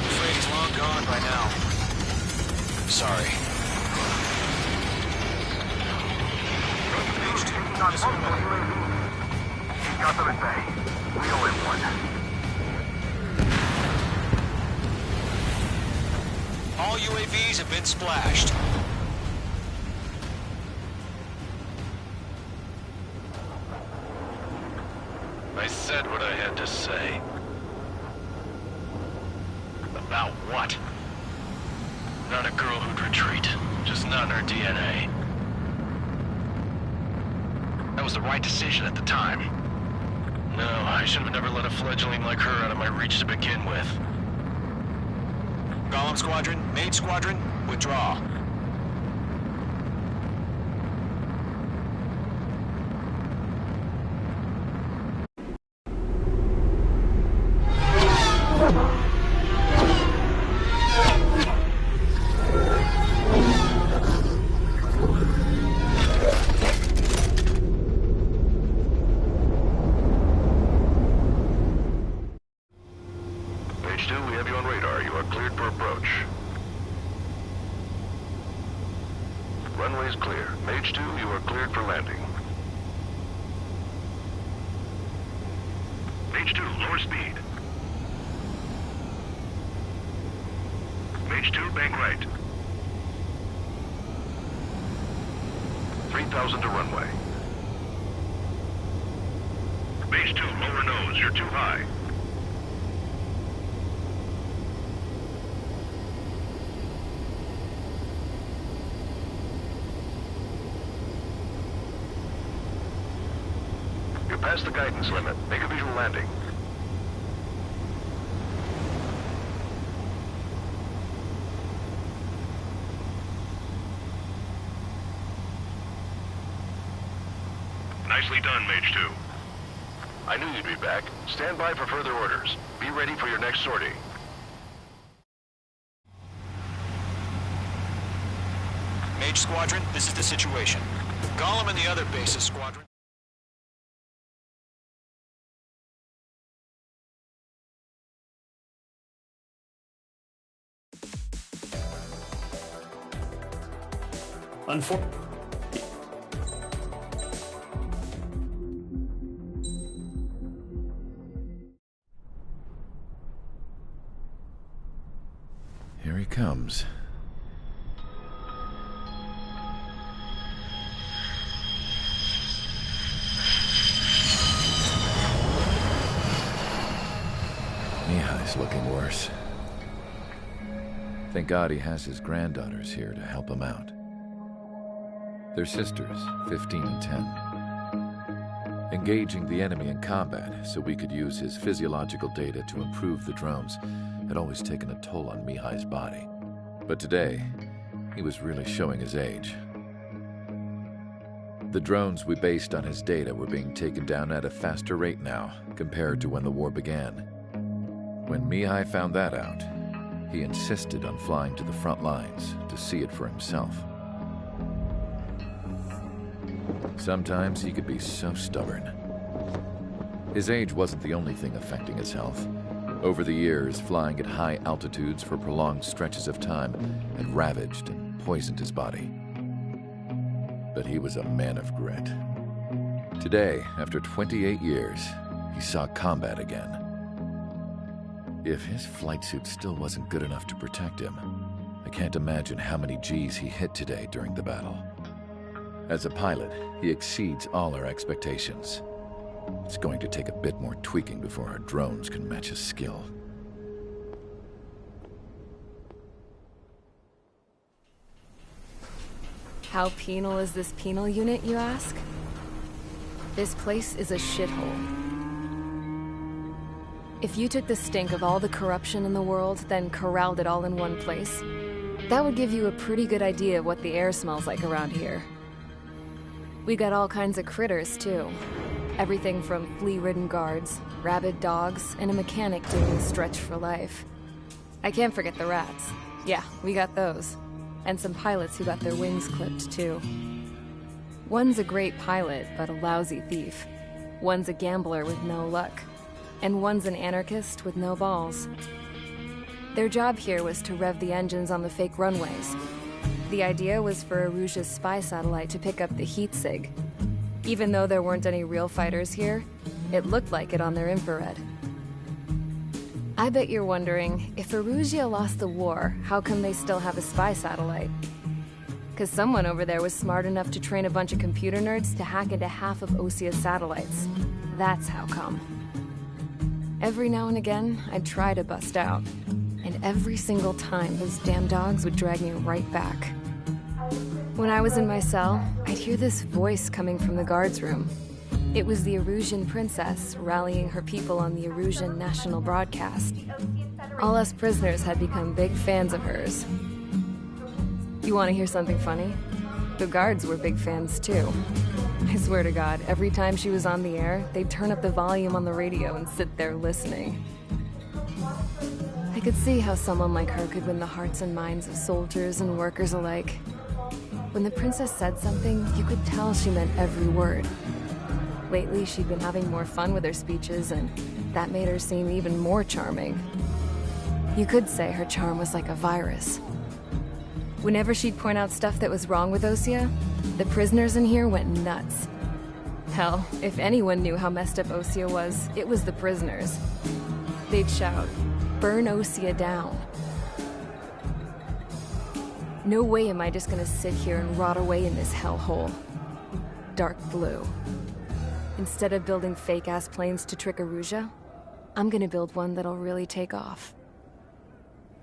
afraid he's long gone by now. Sorry. Mage 2, on multiple UAVs. He's got them at bay. We owe him one. All UAVs have been splashed. I said what I had to say. About what? Not a girl who'd retreat. Just not in her DNA. That was the right decision at the time. No, I should have never let a fledgling like her out of my reach to begin with. Golem Squadron, Mage Squadron, withdraw. Mage 2, we have you on radar. You are cleared for approach. Runway's clear. Mage 2, you are cleared for landing. Mage 2, lower speed. Mage 2, bank right. 3,000 to runway. Mage 2, lower nose. You're too high. You're past the guidance limit. Make a visual landing. Nicely done, Mage 2. I knew you'd be back. Stand by for further orders. Be ready for your next sortie. Mage Squadron, this is the situation. Golem and the other bases squadron. Here he comes. Mihai's looking worse. Thank God he has his granddaughters here to help him out. They're sisters, 15 and 10. Engaging the enemy in combat so we could use his physiological data to improve the drones had always taken a toll on Mihai's body. But today, he was really showing his age. The drones we based on his data were being taken down at a faster rate now compared to when the war began. When Mihai found that out, he insisted on flying to the front lines to see it for himself. Sometimes he could be so stubborn. His age wasn't the only thing affecting his health. Over the years, flying at high altitudes for prolonged stretches of time had ravaged and poisoned his body. But he was a man of grit. Today, after 28 years, he saw combat again. If his flight suit still wasn't good enough to protect him, I can't imagine how many G's he hit today during the battle. As a pilot, he exceeds all our expectations. It's going to take a bit more tweaking before our drones can match his skill. How penal is this penal unit, you ask? This place is a shithole. If you took the stink of all the corruption in the world, then corralled it all in one place, that would give you a pretty good idea of what the air smells like around here. We got all kinds of critters, too. Everything from flea-ridden guards, rabid dogs, and a mechanic doing stretch for life. I can't forget the rats. Yeah, we got those. And some pilots who got their wings clipped, too. One's a great pilot, but a lousy thief. One's a gambler with no luck. And one's an anarchist with no balls. Their job here was to rev the engines on the fake runways. The idea was for Erusia's spy satellite to pick up the heat sig. Even though there weren't any real fighters here, it looked like it on their infrared. I bet you're wondering, if Erusia lost the war, how come they still have a spy satellite? 'Cause someone over there was smart enough to train a bunch of computer nerds to hack into half of Osia's satellites. That's how come. Every now and again, I'd try to bust out. And every single time, those damn dogs would drag me right back. When I was in my cell, I'd hear this voice coming from the guards room. It was the Erusian princess rallying her people on the Erusian national broadcast. All us prisoners had become big fans of hers. You want to hear something funny? The guards were big fans too. I swear to God, every time she was on the air, they'd turn up the volume on the radio and sit there listening. I could see how someone like her could win the hearts and minds of soldiers and workers alike. When the princess said something, you could tell she meant every word. Lately, she'd been having more fun with her speeches, and that made her seem even more charming. You could say her charm was like a virus. Whenever she'd point out stuff that was wrong with Osia, the prisoners in here went nuts. Hell, if anyone knew how messed up Osia was, it was the prisoners. They'd shout, "Burn Osia down." No way am I just gonna sit here and rot away in this hellhole. Dark blue. Instead of building fake-ass planes to trick Erusia, I'm gonna build one that'll really take off.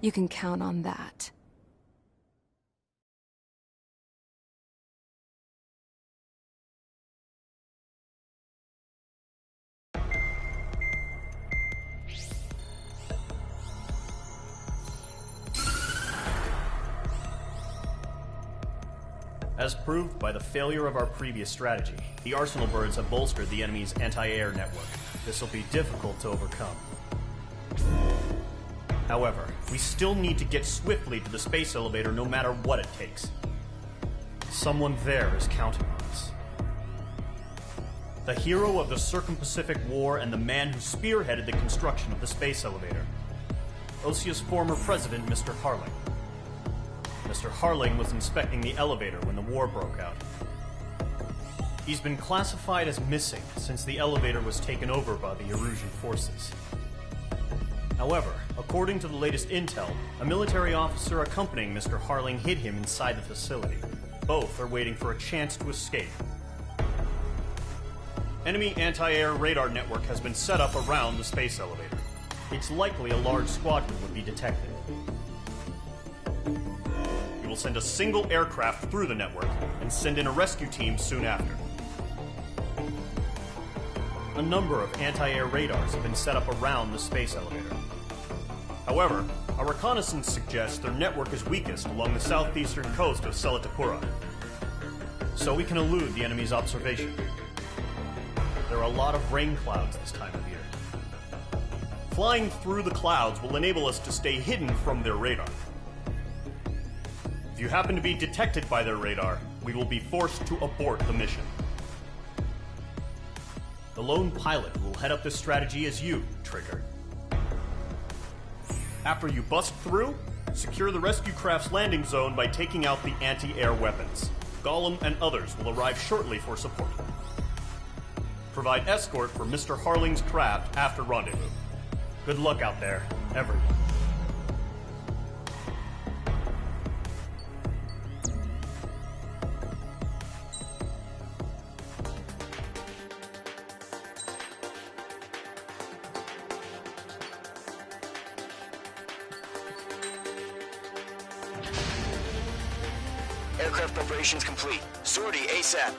You can count on that. As proved by the failure of our previous strategy, the Arsenal birds have bolstered the enemy's anti-air network. This will be difficult to overcome. However, we still need to get swiftly to the space elevator no matter what it takes. Someone there is counting on us. The hero of the Circum-Pacific War and the man who spearheaded the construction of the space elevator. Osia's former president, Mr. Harling. Mr. Harling was inspecting the elevator when the war broke out. He's been classified as missing since the elevator was taken over by the Erusian forces. However, According to the latest intel, a military officer accompanying Mr. Harling hid him inside the facility. Both are waiting for a chance to escape. Enemy anti-air radar network has been set up around the space elevator. It's likely a large squadron would be detected. We will send a single aircraft through the network and send in a rescue team soon after. A number of anti-air radars have been set up around the space elevator. However, our reconnaissance suggests their network is weakest along the southeastern coast of Selatapura, so we can elude the enemy's observation. There are a lot of rain clouds this time of year. Flying through the clouds will enable us to stay hidden from their radar. If you happen to be detected by their radar, we will be forced to abort the mission. The lone pilot who will head up this strategy is you, Trigger. After you bust through, secure the rescue craft's landing zone by taking out the anti-air weapons. Gollum and others will arrive shortly for support. Provide escort for Mr. Harling's craft after rendezvous. Good luck out there, everyone. Aircraft preparations complete. Sortie ASAP.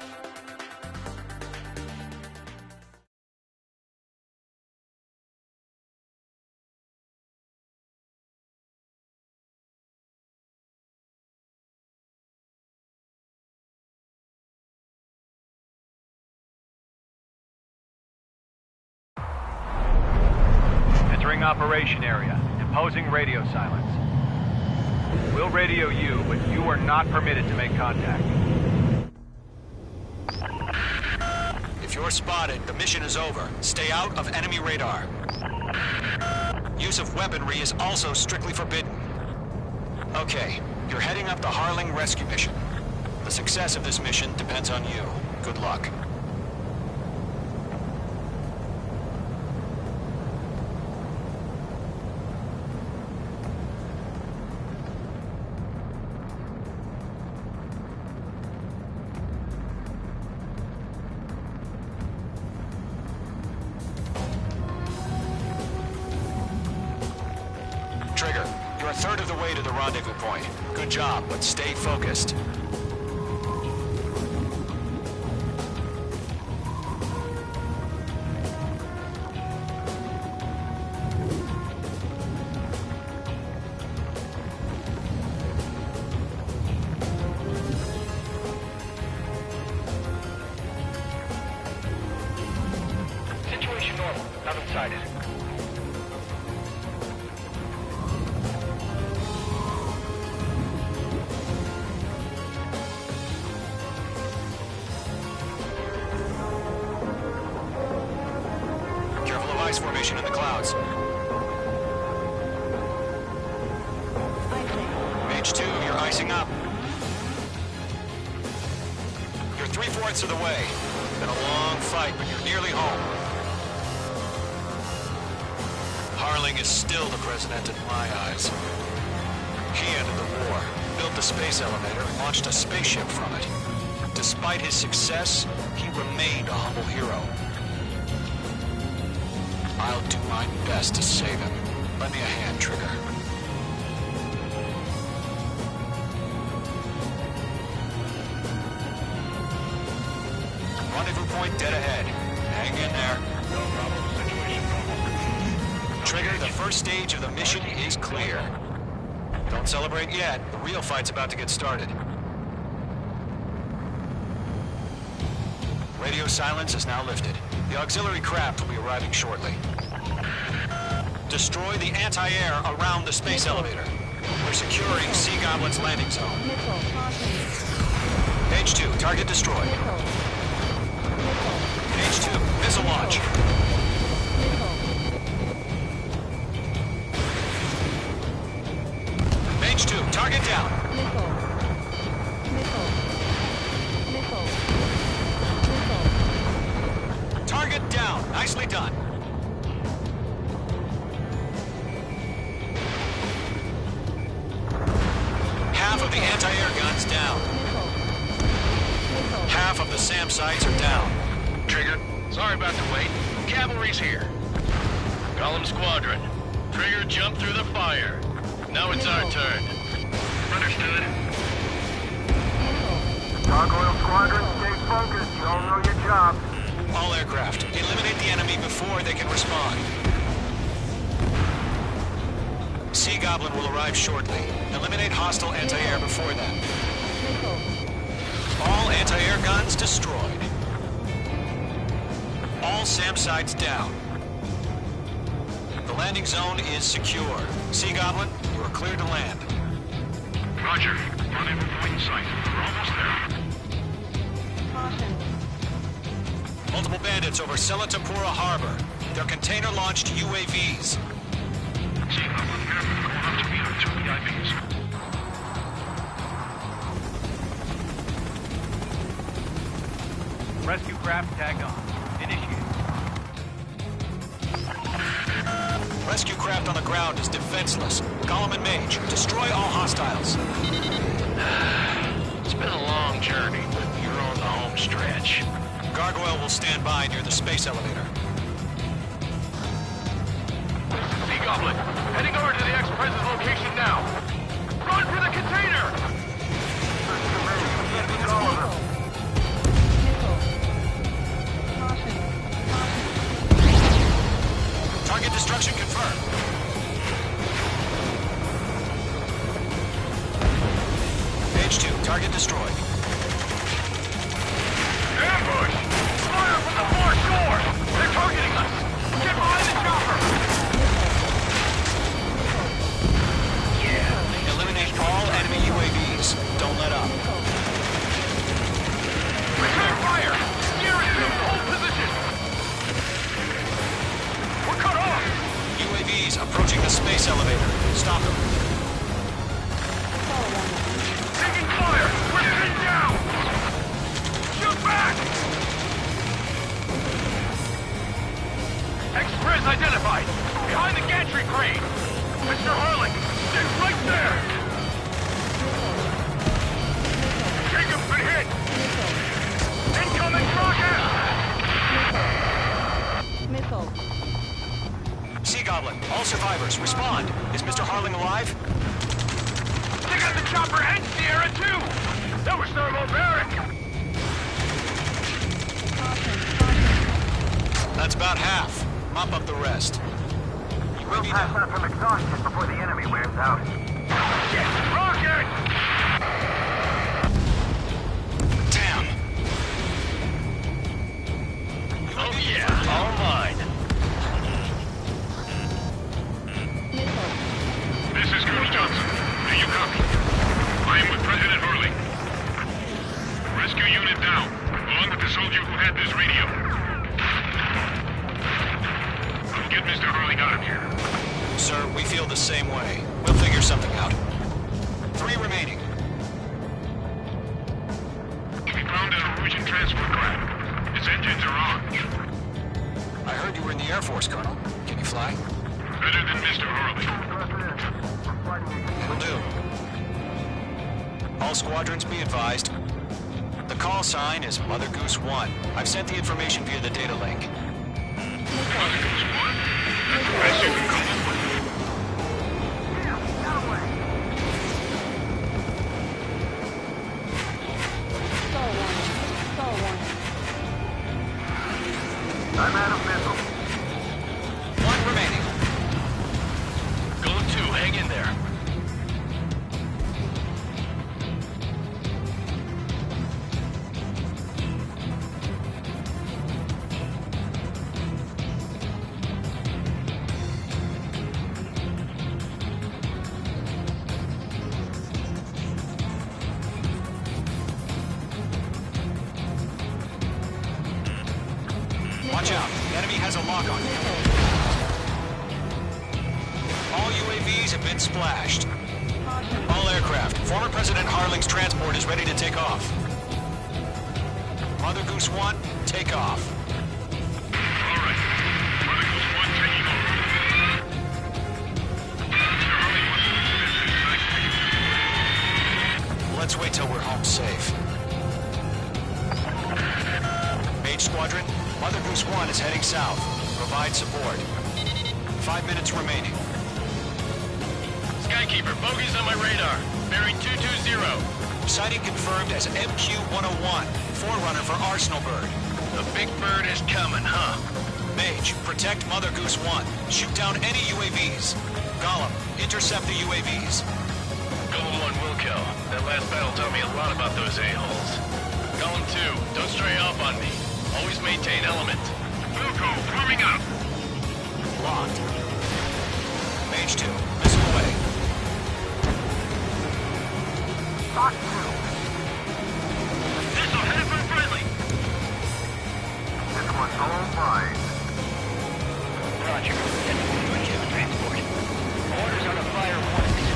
Entering operation area. Imposing radio silence. We'll radio you, but you are not permitted to make contact. If you're spotted, the mission is over. Stay out of enemy radar. Use of weaponry is also strictly forbidden. Okay, you're heading up the Harling rescue mission. The success of this mission depends on you. Good luck. Trigger, you're a third of the way to the rendezvous point. Good job, but stay focused. Situation normal. Nothing sighted. Ice formation in the clouds. Mage 2, you're icing up. You're 3/4 of the way. Been a long fight, but you're nearly home. Harling is still the president in my eyes. He ended the war, built the space elevator, and launched a spaceship from it. Despite his success, he remained a humble hero. I'll do my best to save him. Lend me a hand, Trigger. Rendezvous point dead ahead. Hang in there. No problem. Situation normal. Trigger, the first stage of the mission is clear. Don't celebrate yet. The real fight's about to get started. Radio silence is now lifted. The auxiliary craft will be arriving shortly. Destroy the anti-air around the space elevator. We're securing Sea Goblin's landing zone. Page 2, target destroyed. Page 2, missile launch. Page 2, target down. Target down. Nicely done. of the anti-air guns down. Half of the SAM sites are down. Trigger, sorry about the wait. Cavalry's here. Column Squadron. Trigger jumped through the fire. Now it's our turn. Understood. Gargoyle Squadron, stay focused. You all know your job. All aircraft, eliminate the enemy before they can respond. Sea Goblin will arrive shortly. Eliminate hostile anti-air before that. All anti-air guns destroyed. All SAM sites down. The landing zone is secure. Sea Goblin, you are cleared to land. Roger. Rendezvous point in sight. We're almost there. Caution. Multiple bandits over Selatapura Harbor. They're container-launched UAVs. Sea Goblin, careful. Going up to meet our 2 VIPs. Rescue craft tagged on. Initiated. Rescue craft on the ground is defenseless. Column and Mage, destroy all hostiles. It's been a long journey, but you're on the home stretch. Gargoyle will stand by near the space elevator. Sea Goblin, heading over to the ex-president's location now. Run for the container! Target destruction confirmed. Page 2, target destroyed. Ambush! Fire from the far shore! They're targeting us! Get behind the chopper! Yeah. Eliminate all enemy UAVs. Don't let up. Return fire! Gear assume hold position! We're cut off! UAVs approaching the space elevator. Stop them. Taking fire! We're pinned down! Shoot back! Ex-Prez identified! Behind the gantry crane! Mr. Harling, stay right there! Jacob's been hit! Incoming rocket! Missile. Sea Goblin, all survivors, respond. Is Mr. Harling alive? They got the chopper and Sierra too! That was thermobaric! That's about half. Mop up the rest. We'll pass out from exhaustion before the enemy wears out. Yes, rocket! Damn. Oh yeah, all mine. This is Colonel Johnson. Do you copy? I am with President Hurley. Rescue unit down, along with the soldier who had this radio. I'll get Mr. Hurley out of here. Sir, we feel the same way. We'll figure something out. 3 remaining. We found a Norwegian transport craft. Its engines are on. I heard you were in the Air Force, Colonel. Can you fly? Better than Mr. Hurley. Will do. All squadrons be advised. The call sign is Mother Goose 1. I've sent the information via the data link. Mother Goose 1? That's the best you can come up with. I'm out of missile. 1 remaining. Go 2, hang in there. Watch out. The enemy has a lock on you. All UAVs have been splashed. All aircraft. Former President Harling's transport is ready to take off. Mother Goose 1, take off. All right. Mother Goose 1 taking over. Mr. Hurley wants to visit. safe. Mage Squadron, Mother Goose 1 is heading south. Provide support. 5 minutes remaining. Skykeeper, bogeys on my radar. Bearing 220. Sighting confirmed as MQ-101, forerunner for Arsenal Bird. The big bird is coming, huh? Mage, protect Mother Goose 1. Shoot down any UAVs. Gollum, intercept the UAVs. Golem 1 will kill. That last battle taught me a lot about those a-holes. Golem 2, don't stray off on me. Always maintain element. Wilco, warming up. Locked. Mage 2, missile away. Shot 2. Missile headed for friendly. This one's all mine. Roger. Sending to transport. Orders on a fire warnings.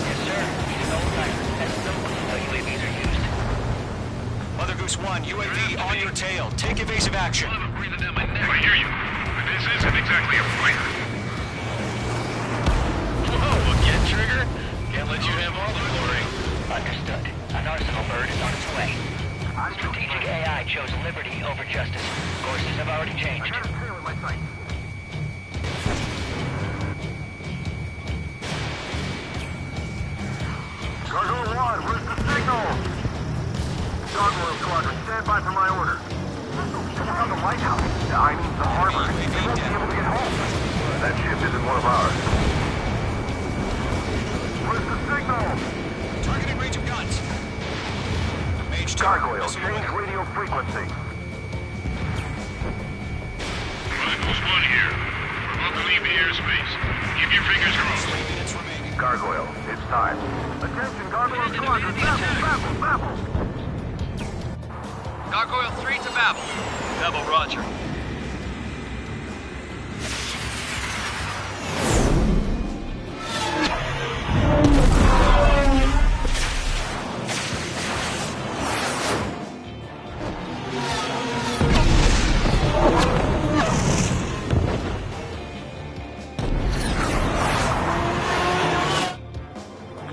Yes, sir. Need an old timer. That's no how UAVs are used. Mother Goose 1, UAV on your tail. Take evasive action. I'm breathing down my neck. I hear you. But this isn't exactly a fighter. Whoa, again, Trigger? Can't let you have all the glory. Understood. An Arsenal Bird is on its way. Strategic AI chose liberty over justice. Courses have already changed. Cargo 1, where's the signal? Gargoyle Squadron, stand by for my order. Check out the lighthouse. I mean the harbor. They won't be able to get home. That ship isn't one of ours. Where's the signal? Targeting range of guns. Mage 2, Gargoyle, missile change away. radio frequency. Mother Goose 1 here. We're about to leave the airspace. Keep your fingers crossed. 3 minutes remaining. Gargoyle, it's time. Attention, Gargoyle Squadron, babble! Gargoyle 3 to Babel. Babel, roger.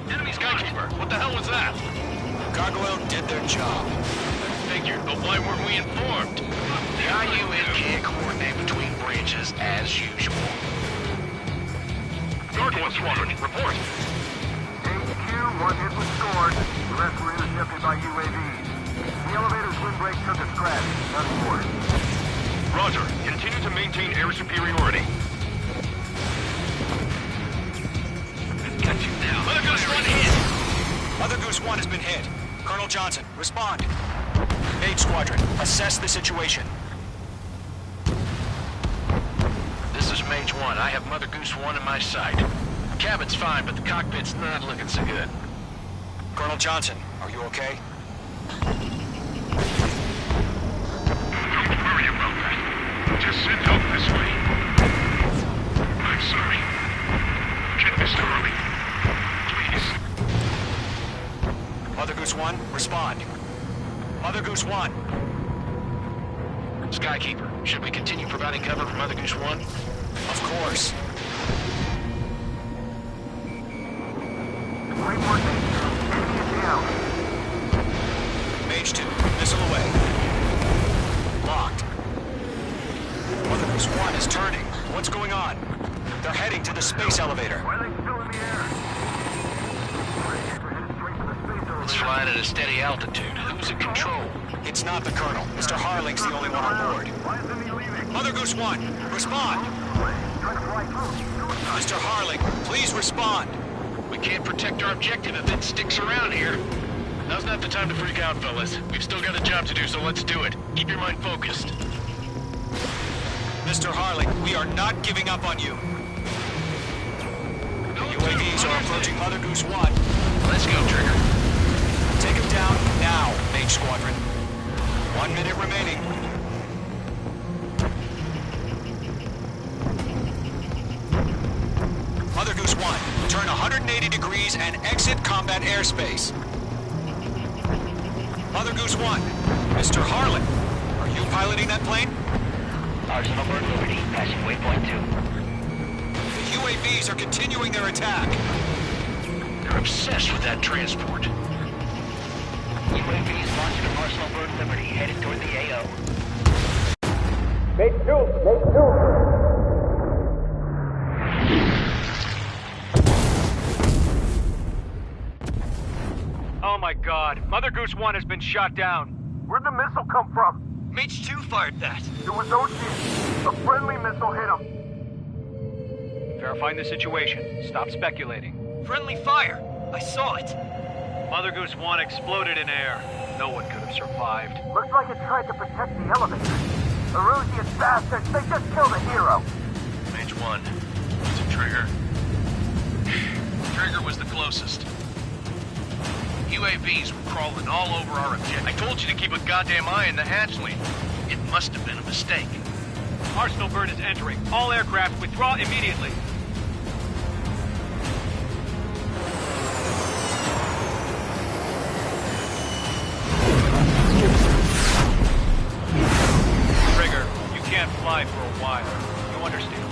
Enemy Skykeeper, what the hell was that? Gargoyle did their job. Figured, but why weren't we informed? The IUN can't coordinate between branches as usual. Gargoyle Squadron, report. HQ, one hit was scored. The rest were intercepted by UAVs. The elevator's windbreak took a scratch. Nothing more. Roger, continue to maintain air superiority. Got you now. Mother Goose 1 hit! Mother Goose 1 has been hit. Colonel Johnson, respond. Mage Squadron, assess the situation. This is Mage 1. I have Mother Goose 1 in my sight. Cabin's fine, but the cockpit's not looking so good. Colonel Johnson, are you okay? Don't worry about that. Just send help this way. I'm sorry. Get Mr. Hurley. Please. Mother Goose 1, respond. Mother Goose 1. Skykeeper, should we continue providing cover for Mother Goose 1? Of course. Wait for it. Enemy is down. Mage 2, missile away. Locked. Mother Goose 1 is turning. What's going on? They're heading to the space elevator. Why are they still in the air? It's flying at a steady altitude. Who's in control? It's not the Colonel. Mr. Harling's the only one on board. Why isn't he leaving? Mother Goose 1, respond. Trying to fly through. Mr. Harling, please respond. We can't protect our objective if it sticks around here. Now's not the time to freak out, fellas. We've still got a job to do, so let's do it. Keep your mind focused. Mr. Harling, we are not giving up on you. The UAVs are approaching Mother Goose 1. Let's go, Trigger. Take him down now, Mage Squadron. 1 minute remaining. Mother Goose 1, turn 180 degrees and exit combat airspace. Mother Goose 1, Mr. Harlan, are you piloting that plane? Arsenal Bird Liberty, passing waypoint 2. The UAVs are continuing their attack. They're obsessed with that transport. UAVs launching from Arsenal Bird Liberty, headed toward the AO. Make two! Make two! Oh my god, Mother Goose 1 has been shot down. Where'd the missile come from? Mage 2 fired that. It was Ocean. A friendly missile hit him. Verifying the situation. Stop speculating. Friendly fire! I saw it. Mother Goose 1 exploded in air. No one could have survived. Looks like it tried to protect the elevator. Erusian bastards, they just killed a hero. Mage 1. Is it Trigger? Trigger was the closest. UAVs were crawling all over our objective. I told you to keep a goddamn eye on the hatchling. It must have been a mistake. Arsenal Bird is entering. All aircraft withdraw immediately. Trigger, you can't fly for a while. You understand?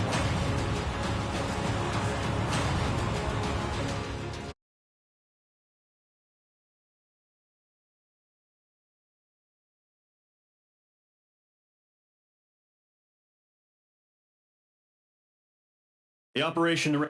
The operation...